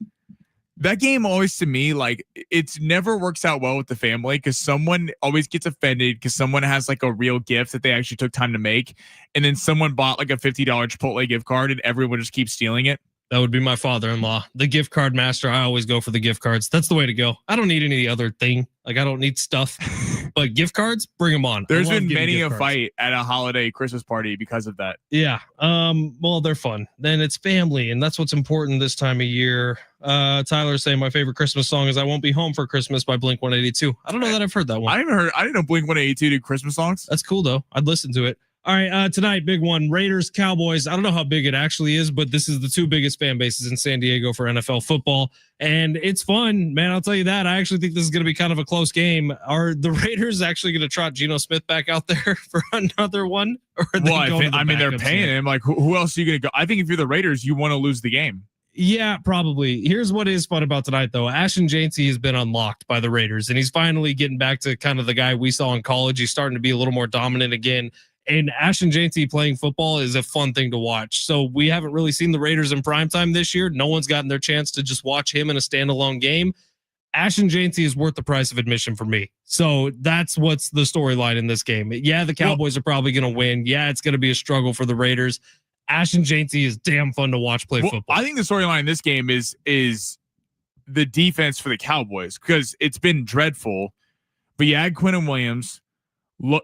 That game always, to me, like it's never works out well with the family because someone always gets offended because someone has like a real gift that they actually took time to make. And then someone bought like a $50 Chipotle gift card and everyone just keeps stealing it. That would be my father-in-law, the gift card master. I always go for the gift cards. That's the way to go. I don't need any other thing. Like I don't need stuff, but gift cards, bring them on. There's been many a fight at a holiday Christmas party because of that. Yeah. Well, they're fun. Then it's family, and that's what's important this time of year. Tyler's saying my favorite Christmas song is "I Won't Be Home for Christmas" by Blink-182. I don't know that I've heard that one. I didn't know Blink-182 did Christmas songs. That's cool though. I'd listen to it. All right, tonight, big one, Raiders, Cowboys. I don't know how big it actually is, but this is the two biggest fan bases in San Diego for NFL football. And it's fun, man. I'll tell you that. I actually think this is going to be kind of a close game. Are the Raiders actually going to trot Geno Smith back out there for another one? Or are they they're paying him. Like, who else are you going to go? I think if you're the Raiders, you want to lose the game. Yeah, probably. Here's what is fun about tonight, though. Ashton Jancy has been unlocked by the Raiders, and he's finally getting back to kind of the guy we saw in college. He's starting to be a little more dominant again. And Ashton Jancy playing football is a fun thing to watch. So we haven't really seen the Raiders in primetime this year. No one's gotten their chance to just watch him in a standalone game. Ashton Jancy is worth the price of admission for me. So that's what's the storyline in this game. Yeah, the Cowboys are probably going to win. Yeah, it's going to be a struggle for the Raiders. Ashton Jancy is damn fun to watch play football. I think the storyline in this game is the defense for the Cowboys because it's been dreadful. But you add Quinnen Williams.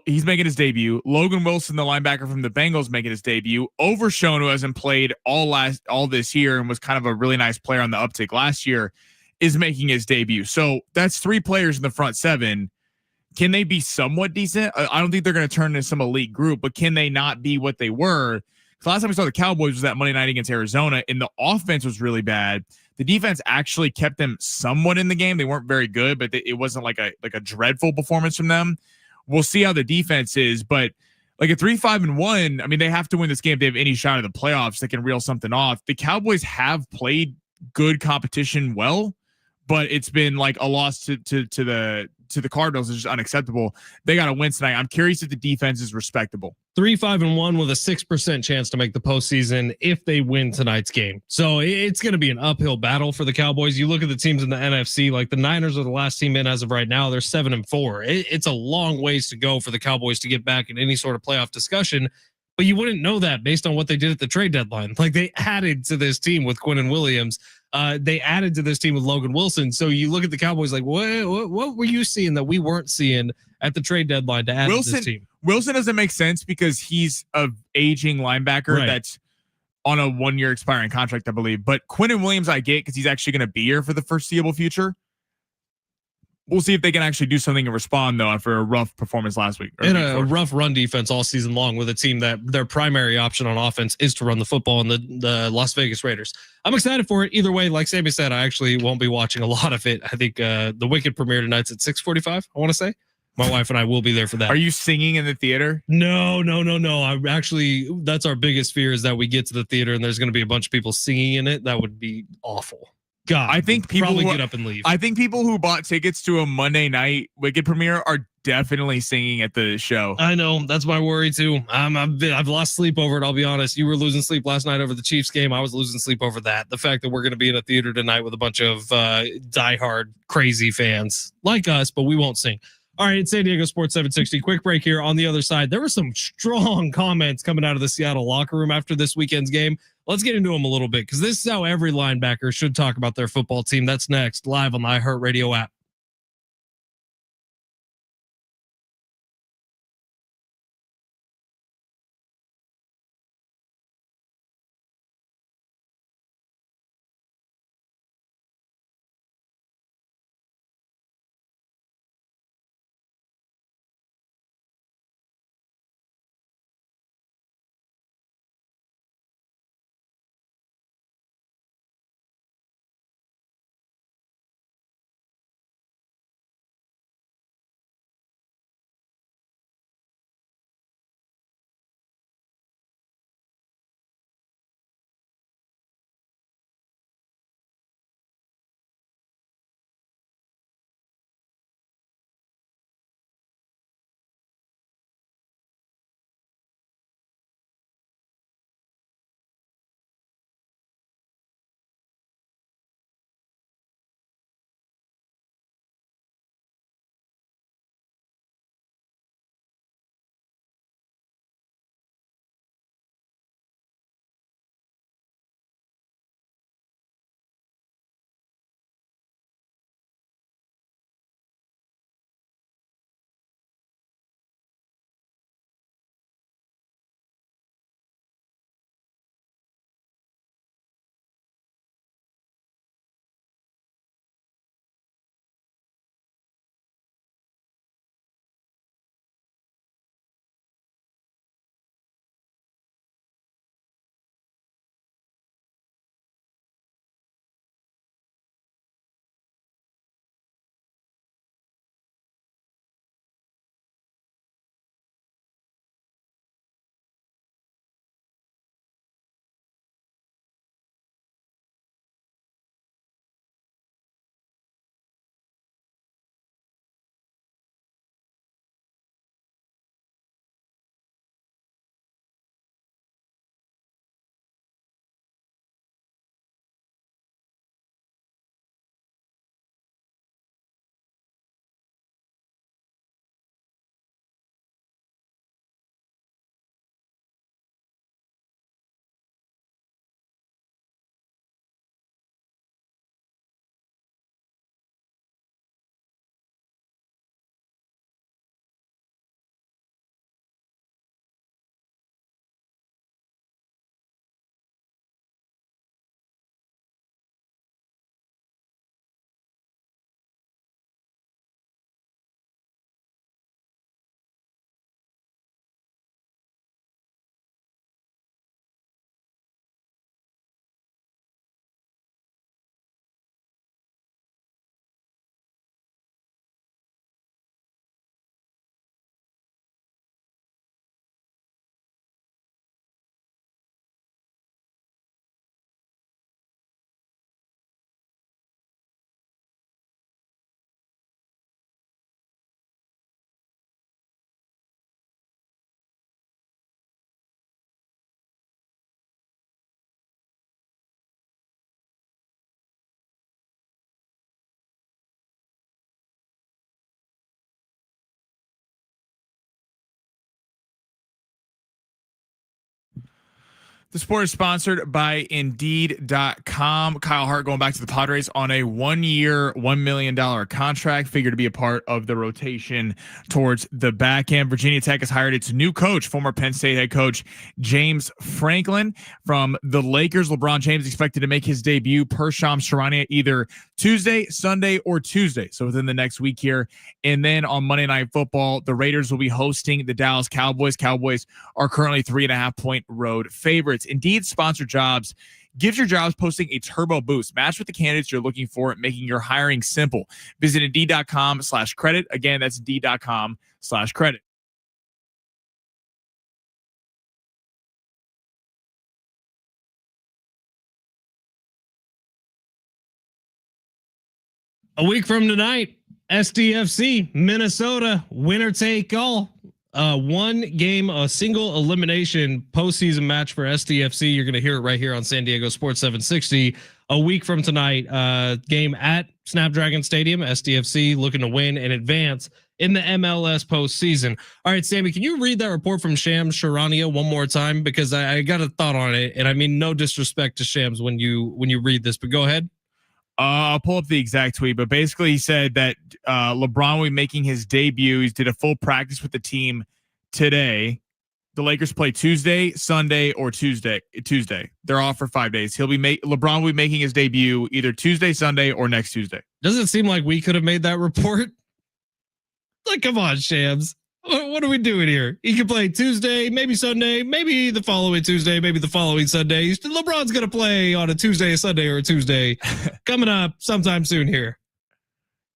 He's making his debut. Logan Wilson, the linebacker from the Bengals, making his debut. Overshown, who hasn't played all this year and was kind of a really nice player on the uptick last year, is making his debut. So that's three players in the front seven. Can they be somewhat decent? I don't think they're going to turn into some elite group, but can they not be what they were? Because last time we saw the Cowboys was that Monday night against Arizona, and the offense was really bad. The defense actually kept them somewhat in the game. They weren't very good, but it wasn't like a dreadful performance from them. We'll see how the defense is, but like a 3-5-1, I mean, they have to win this game if they have any shot at the playoffs. They can reel something off. The Cowboys have played good competition well, but it's been like a loss to the Cardinals is just unacceptable. They got to win tonight. I'm curious if the defense is respectable. 3-5-1 with a 6% chance to make the postseason if they win tonight's game. So it's going to be an uphill battle for the Cowboys. You look at the teams in the NFC, like the Niners are the last team in as of right now. They're 7-4. It's a long ways to go for the Cowboys to get back in any sort of playoff discussion. But you wouldn't know that based on what they did at the trade deadline. Like they added to this team with Quinnen Williams. They added to this team with Logan Wilson. So you look at the Cowboys like, what were you seeing that we weren't seeing at the trade deadline to add to this team? Wilson doesn't make sense because he's an aging linebacker that's on a 1-year expiring contract, I believe. But Quinnen Williams, I get because he's actually going to be here for the foreseeable future. We'll see if they can actually do something and respond, though, after a rough performance last week. And a rough run defense all season long with a team that their primary option on offense is to run the football in the Las Vegas Raiders. I'm excited for it. Either way, like Sammy said, I actually won't be watching a lot of it. I think the Wicked premiere tonight's at 6:45, I want to say. My wife and I will be there for that. Are you singing in the theater? No. I actually, that's our biggest fear is that we get to the theater and there's going to be a bunch of people singing in it. That would be awful. God, I think people probably get up and leave. I think people who bought tickets to a Monday night Wicked premiere are definitely singing at the show. I know, that's my worry too. I've lost sleep over it. I'll be honest. You were losing sleep last night over the Chiefs game. I was losing sleep over that. The fact that we're going to be in a theater tonight with a bunch of diehard crazy fans like us, but we won't sing. All right, it's San Diego Sports 760. Quick break here. On the other side, there were some strong comments coming out of the Seattle locker room after this weekend's game. Let's get into them a little bit because this is how every linebacker should talk about their football team. That's next, live on the iHeartRadio app. The sport is sponsored by Indeed.com. Kyle Hart going back to the Padres on a 1-year, $1 million contract, figured to be a part of the rotation towards the back end. Virginia Tech has hired its new coach, former Penn State head coach James Franklin. From the Lakers, LeBron James expected to make his debut per Shams Charania either Tuesday, Sunday, or Tuesday. So within the next week here. And then on Monday Night Football, the Raiders will be hosting the Dallas Cowboys. Cowboys are currently 3.5-point road favorites. Indeed sponsored jobs gives your jobs posting a turbo boost. Match with the candidates you're looking for, making your hiring simple. Visit Indeed.com/credit. Again, that's Indeed.com/credit. A week from tonight, SDFC, Minnesota, winner take all. One game, a single elimination postseason match for SDFC. You're going to hear it right here on San Diego Sports 760. A week from tonight, game at Snapdragon Stadium. SDFC looking to win and advance in the MLS postseason. All right, Sammy, can you read that report from Shams Charania one more time? Because I got a thought on it, and I mean no disrespect to Shams when you read this, but go ahead. I'll pull up the exact tweet, but basically he said that LeBron will be making his debut. He did a full practice with the team today. The Lakers play Tuesday, Sunday, or Tuesday. They're off for 5 days. LeBron will be making his debut either Tuesday, Sunday, or next Tuesday. Doesn't it seem like we could have made that report? Like, come on, Shams. What are we doing here? He could play Tuesday, maybe Sunday, maybe the following Tuesday, maybe the following Sunday. LeBron's going to play on a Tuesday, a Sunday, or a Tuesday coming up sometime soon here.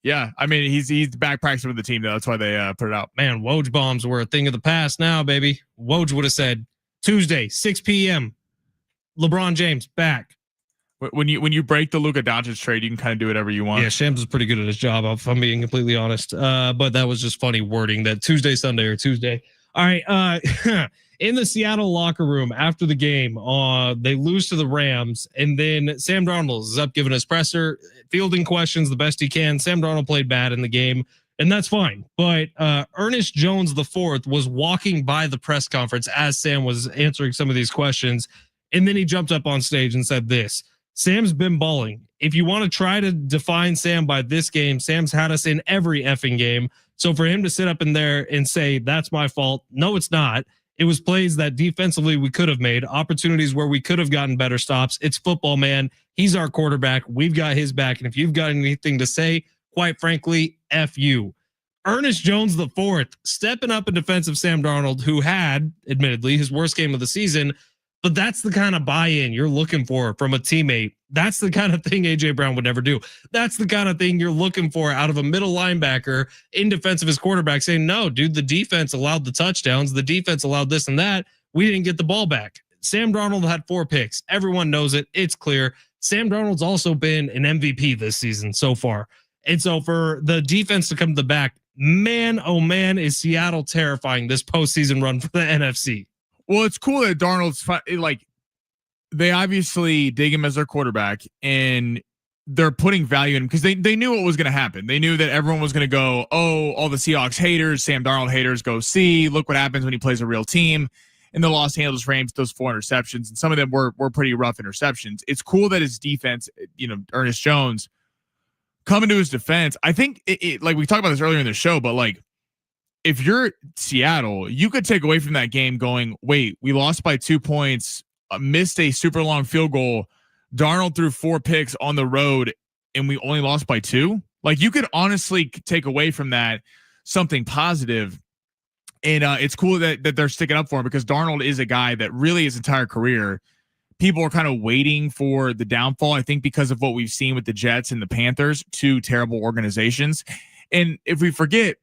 Yeah, I mean, he's back practicing with the team, though. That's why they put it out. Man, Woj bombs were a thing of the past now, baby. Woj would have said Tuesday, 6 p.m., LeBron James back. When you break the Luka Doncic trade, you can kind of do whatever you want. Yeah, Shams is pretty good at his job, if I'm being completely honest. But that was just funny wording that Tuesday, Sunday, or Tuesday. All right. In the Seattle locker room after the game, they lose to the Rams, and then Sam Darnold is up giving his presser, fielding questions the best he can. Sam Darnold played bad in the game, and that's fine. But Ernest Jones IV was walking by the press conference as Sam was answering some of these questions, and then he jumped up on stage and said this. Sam's been balling. If you want to try to define Sam by this game, Sam's had us in every effing game. So for him to sit up in there and say, that's my fault. No, it's not. It was plays that defensively we could have made, opportunities where we could have gotten better stops. It's football, man. He's our quarterback. We've got his back. And if you've got anything to say, quite frankly, F you. Ernest Jones IV stepping up in defense of Sam Darnold, who had, admittedly, his worst game of the season. But that's the kind of buy-in you're looking for from a teammate. That's the kind of thing A.J. Brown would never do. That's the kind of thing you're looking for out of a middle linebacker in defense of his quarterback, saying, no, dude, the defense allowed the touchdowns. The defense allowed this and that. We didn't get the ball back. Sam Darnold had 4 picks. Everyone knows it. It's clear. Sam Darnold's also been an MVP this season so far. And so for the defense to come to the back, man, oh man, is Seattle terrifying this postseason run for the NFC. Well, it's cool that Darnold's like, they obviously dig him as their quarterback and they're putting value in him because they knew what was going to happen. They knew that everyone was going to go, oh, all the Seahawks haters, Sam Darnold haters go, see, look what happens when he plays a real team. And the Los Angeles Rams, those 4 interceptions, and some of them were pretty rough interceptions. It's cool that his defense, Ernest Jones, coming to his defense. I think like we talked about this earlier in the show, but like, if you're Seattle, you could take away from that game going, wait, we lost by 2 points, missed a super long field goal. Darnold threw 4 picks on the road and we only lost by 2. Like you could honestly take away from that something positive. And it's cool that they're sticking up for him because Darnold is a guy that really his entire career, people are kind of waiting for the downfall. I think because of what we've seen with the Jets and the Panthers, 2 terrible organizations. And if we forget,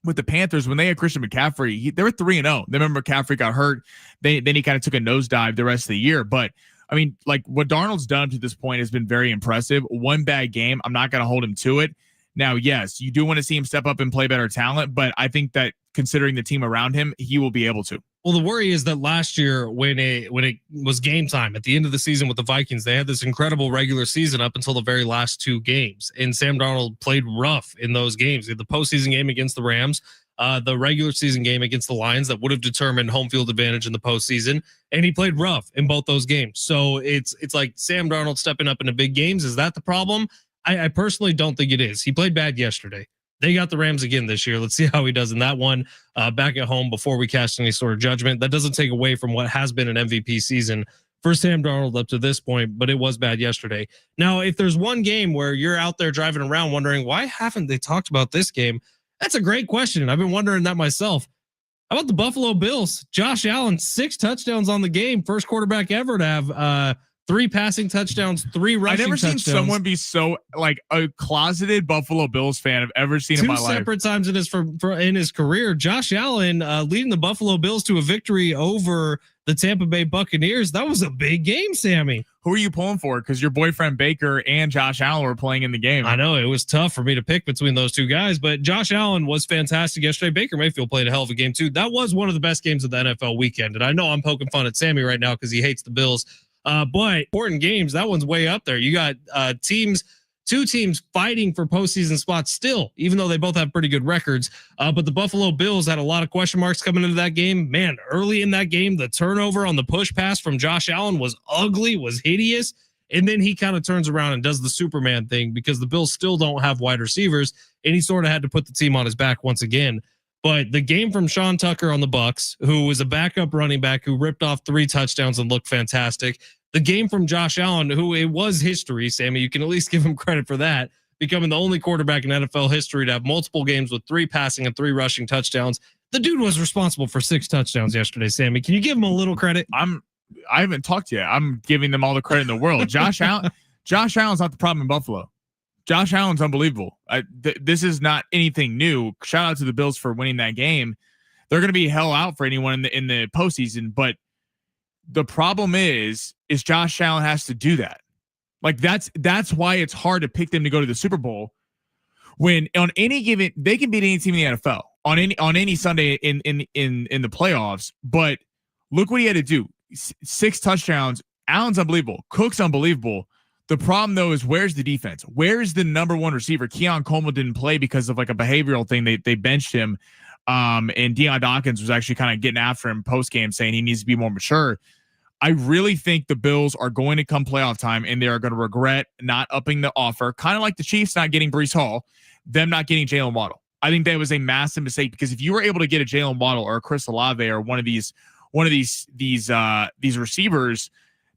with the Panthers, when they had Christian McCaffrey, they were 3-0. They remember McCaffrey got hurt. Then he kind of took a nosedive the rest of the year. But I mean, like what Darnold's done to this point has been very impressive. 1 bad game. I'm not going to hold him to it. Now, yes, you do want to see him step up and play better talent, but I think that considering the team around him, he will be able to. Well, the worry is that last year when it was game time at the end of the season with the Vikings, they had this incredible regular season up until the very last 2 games. And Sam Darnold played rough in those games. He had the postseason game against the Rams. the regular season game against the Lions that would have determined home field advantage in the postseason, and he played rough in both those games. So it's like Sam Darnold stepping up into big games. Is that the problem? I personally don't think it is. He played bad yesterday. They got the Rams again this year. Let's see how he does in that one back at home before we cast any sort of judgment. That doesn't take away from what has been an MVP season for Sam Darnold up to this point, but it was bad yesterday. Now, if there's one game where you're out there driving around wondering, why haven't they talked about this game? That's a great question. I've been wondering that myself. How about the Buffalo Bills? Josh Allen, 6 touchdowns on the game. First quarterback ever to have 3 passing touchdowns, 3 rushing touchdowns. I've never seen someone be so like a closeted Buffalo Bills fan I've ever seen in my life. 2 separate times in his career. Josh Allen leading the Buffalo Bills to a victory over the Tampa Bay Buccaneers. That was a big game, Sammy. Who are you pulling for? Because your boyfriend Baker and Josh Allen were playing in the game. I know it was tough for me to pick between those 2 guys, but Josh Allen was fantastic yesterday. Baker Mayfield played a hell of a game too. That was one of the best games of the NFL weekend. And I know I'm poking fun at Sammy right now because he hates the Bills. But important games, that one's way up there. You got 2 teams fighting for postseason spots still, even though they both have pretty good records. But the Buffalo Bills had a lot of question marks coming into that game. Man, early in that game, the turnover on the push pass from Josh Allen was ugly, was hideous. And then he kind of turns around and does the Superman thing because the Bills still don't have wide receivers. And he sort of had to put the team on his back once again. But the game from Sean Tucker on the Bucs, who was a backup running back who ripped off 3 touchdowns and looked fantastic. The game from Josh Allen, who it was history, Sammy, you can at least give him credit for that, becoming the only quarterback in NFL history to have multiple games with 3 passing and 3 rushing touchdowns. The dude was responsible for 6 touchdowns yesterday, Sammy. Can you give him a little credit? I haven't talked yet. I'm giving them all the credit in the world. Josh Allen's not the problem in Buffalo. Josh Allen's unbelievable. This is not anything new. Shout out to the Bills for winning that game. They're going to be hell out for anyone in the postseason. But the problem is Josh Allen has to do that. Like that's why it's hard to pick them to go to the Super Bowl. When on any given, they can beat any team in the NFL on any Sunday in the playoffs. But look what he had to do: 6 touchdowns. Allen's unbelievable. Cook's unbelievable. The problem, though, is where's the defense? Where's the number 1 receiver? Keon Coleman didn't play because of like a behavioral thing. They benched him. And Deion Dawkins was actually kind of getting after him post-game saying he needs to be more mature. I really think the Bills are going to come playoff time and they are going to regret not upping the offer, kind of like the Chiefs not getting Breece Hall, them not getting Jalen Waddle. I think that was a massive mistake because if you were able to get a Jalen Waddle or a Chris Olave or one of these receivers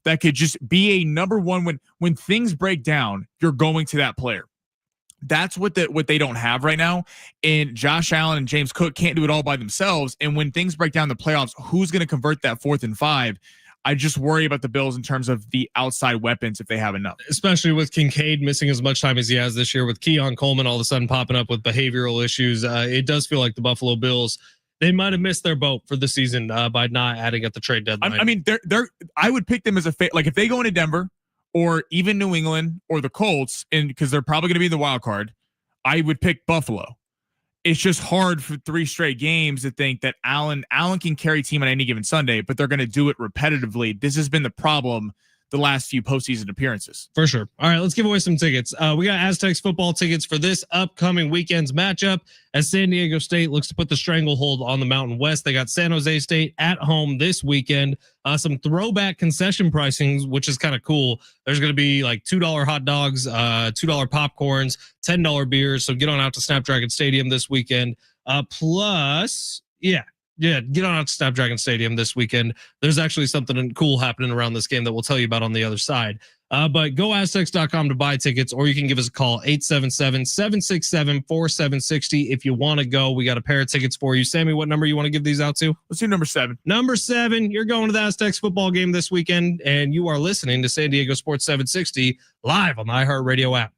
that could just be a number 1 when things break down, you're going to that player. That's what they don't have right now. And Josh Allen and James Cook can't do it all by themselves. And when things break down in the playoffs, who's going to convert that 4th and 5? I just worry about the Bills in terms of the outside weapons if they have enough. Especially with Kincaid missing as much time as he has this year, with Keon Coleman all of a sudden popping up with behavioral issues. It does feel like the Buffalo Bills, they might have missed their boat for the season by not adding at the trade deadline. I mean, I would pick them as like if they go into Denver or even New England or the Colts, and because they're probably going to be in the wild card, I would pick Buffalo. It's just hard for 3 straight games to think that Allen can carry team on any given Sunday, but they're going to do it repetitively. This has been the problem the last few postseason appearances. For sure. All right, let's give away some tickets. We got Aztecs football tickets for this upcoming weekend's matchup as San Diego State looks to put the stranglehold on the Mountain West. They got San Jose State at home this weekend. Some throwback concession pricings, which is kind of cool. There's going to be like $2 hot dogs, $2 popcorns, $10 beers. So get on out to Snapdragon Stadium this weekend. Get on out to Snapdragon Stadium this weekend. There's actually something cool happening around this game that we'll tell you about on the other side. But go Aztecs.com to buy tickets, or you can give us a call, 877-767-4760. If you want to go, we got a pair of tickets for you. Sammy, what number you want to give these out to? Let's do number 7. Number 7, you're going to the Aztecs football game this weekend, and you are listening to San Diego Sports 760 live on the iHeartRadio app.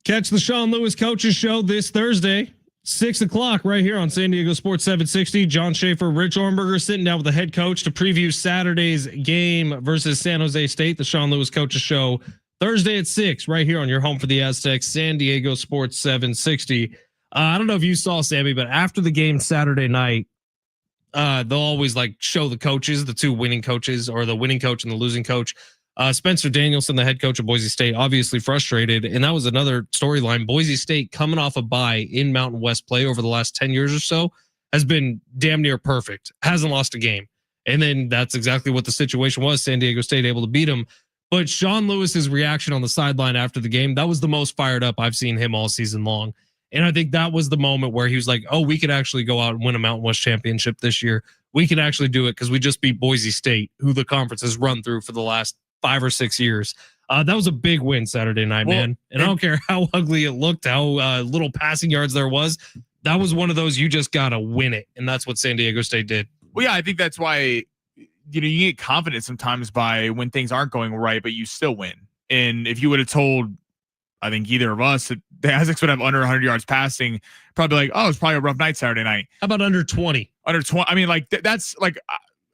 Catch the Sean Lewis Coaches Show this Thursday, 6 o'clock, right here on San Diego Sports 760. John Schaefer, Rich Ornberger sitting down with the head coach to preview Saturday's game versus San Jose State. The Sean Lewis Coaches Show Thursday at 6, right here on your home for the Aztecs, San Diego Sports 760. I don't know if you saw, Sammy, but after the game Saturday night, they'll always like show the coaches, the two winning coaches, or the winning coach and the losing coach. Spencer Danielson, the head coach of Boise State, obviously frustrated. And that was another storyline. Boise State, coming off a bye in Mountain West play over the last 10 years or so, has been damn near perfect. Hasn't lost a game. And then that's exactly what the situation was. San Diego State able to beat them. But Sean Lewis's reaction on the sideline after the game, that was the most fired up I've seen him all season long. And I think that was the moment where he was like, oh, we could actually go out and win a Mountain West championship this year. We can actually do it because we just beat Boise State, who the conference has run through for the last 5 or 6 years. That was a big win Saturday night, man. And I don't care how ugly it looked, how little passing yards there was. That was one of those, you just got to win it. And that's what San Diego State did. Well, yeah, I think that's why, you get confident sometimes by when things aren't going right, but you still win. And if you would have told, I think either of us, that the Aztecs would have under 100 yards passing, probably like, oh, it's probably a rough night Saturday night. How about under 20? Under 20. I mean, like that's like,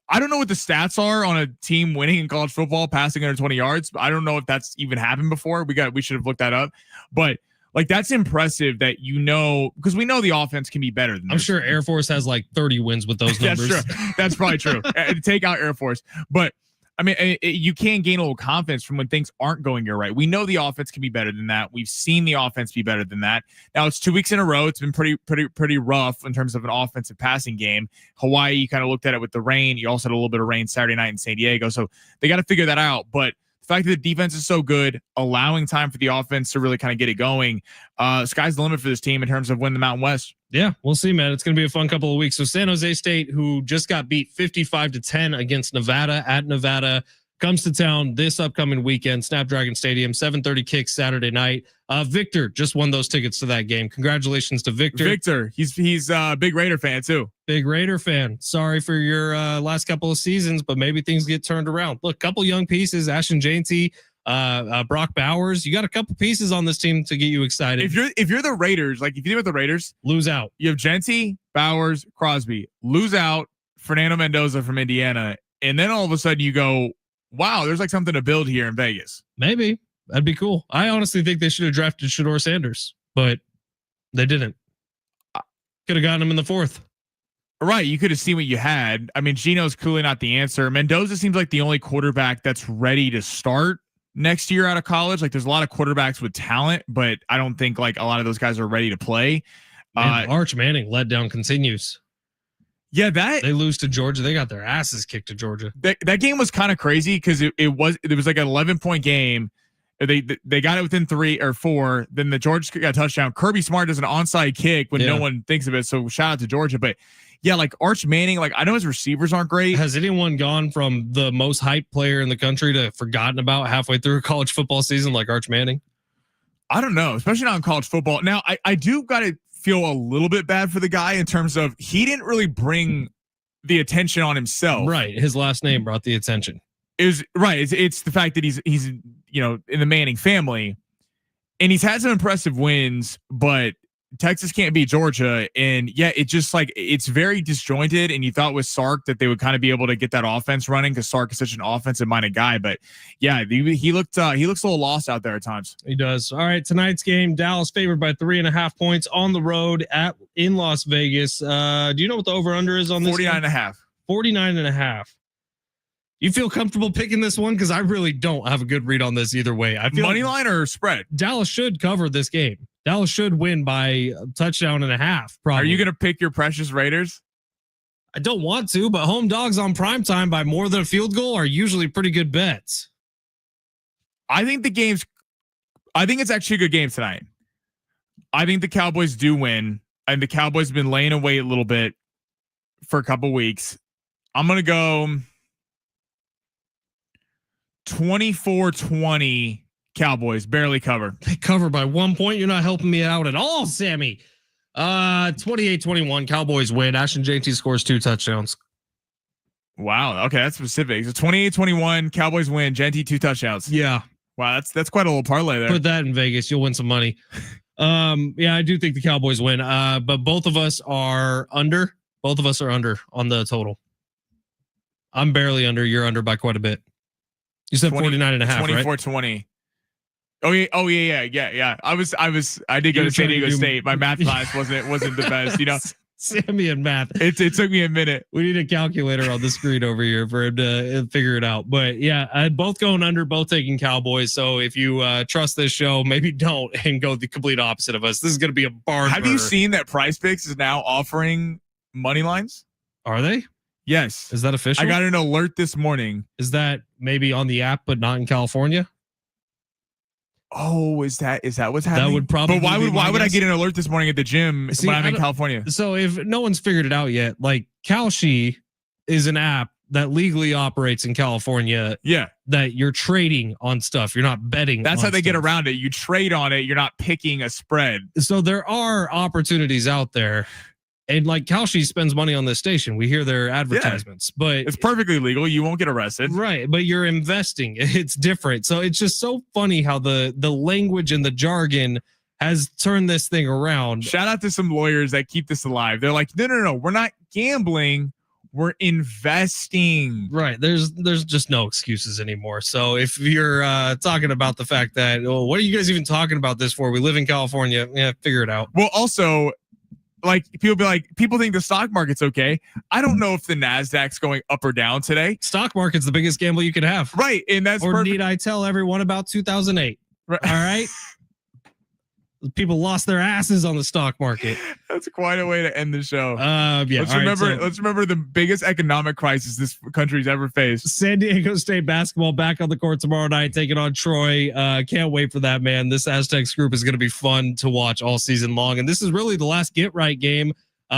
I don't know what the stats are on a team winning in college football, passing under 20 yards. I don't know if that's even happened before. We should have looked that up. But like, that's impressive that, because we know the offense can be better than this. I'm sure Air Force has like 30 wins with those numbers. That's true. That's probably true. Take out Air Force. But I mean, you can gain a little confidence from when things aren't going your right. We know the offense can be better than that. We've seen the offense be better than that. Now it's 2 weeks in a row. It's been pretty rough in terms of an offensive passing game. Hawaii, you kind of looked at it with the rain. You also had a little bit of rain Saturday night in San Diego. So they got to figure that out. But the fact that the defense is so good, allowing time for the offense to really kind of get it going, sky's the limit for this team in terms of winning the Mountain West. Yeah, we'll see, man. It's going to be a fun couple of weeks. So San Jose State, who just got beat 55-10 against Nevada at Nevada, comes to town this upcoming weekend, Snapdragon Stadium, 7:30 kick Saturday night. Victor just won those tickets to that game. Congratulations to Victor. Victor, he's a big Raider fan too. Big Raider fan. Sorry for your last couple of seasons, but maybe things get turned around. Look, couple young pieces, Ashton Jainty, Brock Bowers. You got a couple pieces on this team to get you excited. If you're the Raiders, like if you deal with the Raiders, lose out. You have Jainty, Bowers, Crosby. Lose out Fernando Mendoza from Indiana, and then all of a sudden you go, wow, there's like something to build here in Vegas. Maybe. That'd be cool. I honestly think they should have drafted Shedeur Sanders, but they didn't. Could have gotten him in the 4th. Right. You could have seen what you had. I mean, Gino's clearly not the answer. Mendoza seems like the only quarterback that's ready to start next year out of college. Like there's a lot of quarterbacks with talent, but I don't think like a lot of those guys are ready to play. Arch Manning letdown continues. Yeah, they lose to Georgia. They got their asses kicked to Georgia. That game was kind of crazy because it was like an 11-point game. They got it within 3 or 4. Then the Georgia got a touchdown. Kirby Smart does an onside kick when no one thinks of it. So shout out to Georgia. But yeah, like Arch Manning, like I know his receivers aren't great. Has anyone gone from the most hyped player in the country to forgotten about halfway through a college football season like Arch Manning? I don't know, especially not in college football. Now I do got to feel a little bit bad for the guy in terms of he didn't really bring the attention on himself. Right. His last name brought the attention. It's the fact that he's in the Manning family and he's had some impressive wins, but Texas can't beat Georgia. And yeah, it just like, it's very disjointed. And you thought with Sark that they would kind of be able to get that offense running because Sark is such an offensive minded guy. But yeah, he looks a little lost out there at times. He does. All right. Tonight's game, Dallas favored by 3.5 points on the road in Las Vegas. Do you know what the over under is on this? 49.5. 49.5. You feel comfortable picking this one? Because I really don't have a good read on this either way. I feel money line or spread. Dallas should cover this game. Dallas should win by a touchdown and a half. Probably. Are you going to pick your precious Raiders? I don't want to, but home dogs on primetime by more than a field goal are usually pretty good bets. I think it's actually a good game tonight. I think the Cowboys do win, and the Cowboys have been laying away a little bit for a couple weeks. I'm going to go 24-20 Cowboys, barely cover. They cover by 1 point. You're not helping me out at all, Sammy. 28-21 Cowboys win. Ashton Jainty scores 2 touchdowns. Wow. Okay, that's specific. So 28-21 Cowboys win. Jainty 2 touchdowns. Yeah. Wow, that's quite a little parlay there. Put that in Vegas. You'll win some money. Yeah, I do think the Cowboys win. But both of us are under. Both of us are under on the total. I'm barely under. You're under by quite a bit. You said 49.5, 24-20. Oh yeah. I did go to San Diego State. My math class wasn't the best, you know. Sammy and math. It took me a minute. We need a calculator on the screen over here for him to figure it out. But yeah, both going under, both taking Cowboys. So if you trust this show, maybe don't and go the complete opposite of us. This is going to be a barn. Have you seen that PrizePicks is now offering money lines? Are they? Yes. Is that official? I got an alert this morning. Is that maybe on the app, but not in California? Oh, is that what's happening? That would probably. But why would I get an alert this morning at the gym when I'm in California? So if no one's figured it out yet, like Kalshi is an app that legally operates in California. Yeah. That you're trading on stuff. You're not betting. That's how they get around it. You trade on it. You're not picking a spread. So there are opportunities out there. And like Kalshi spends money on this station. We hear their advertisements, but it's perfectly legal. You won't get arrested. Right. But you're investing. It's different. So it's just so funny how the language and the jargon has turned this thing around. Shout out to some lawyers that keep this alive. They're like, no. We're not gambling. We're investing. Right. There's just no excuses anymore. So if you're talking about the fact that, well, what are you guys even talking about this for? We live in California. Yeah, figure it out. Well, also, like people think the stock market's okay. I don't know if the NASDAQ's going up or down today. Stock market's the biggest gamble you could have. Right. And that's need I tell everyone about 2008? Right. All right. People lost their asses on the stock market. That's quite a way to end the show. Yeah. Let's remember the biggest economic crisis this country's ever faced. San Diego State basketball back on the court tomorrow night, taking on Troy. Can't wait for that, man. This Aztecs group is going to be fun to watch all season long. And this is really the last get right game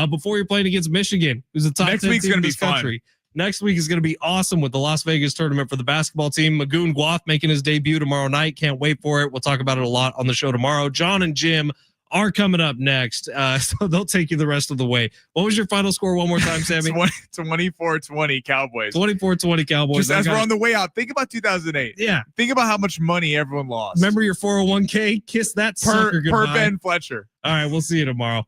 before you're playing against Michigan, who's the top 10 team in this country. Next week is going to be awesome with the Las Vegas tournament for the basketball team. Magoon Guath making his debut tomorrow night. Can't wait for it. We'll talk about it a lot on the show tomorrow. John and Jim are coming up next, so they'll take you the rest of the way. What was your final score one more time, Sammy? 24-20 Cowboys. 24-20 Cowboys. Just as we're on the way out, think about 2008. Yeah. Think about how much money everyone lost. Remember your 401k? Kiss that sucker goodbye. Per Ben Fletcher. All right, we'll see you tomorrow.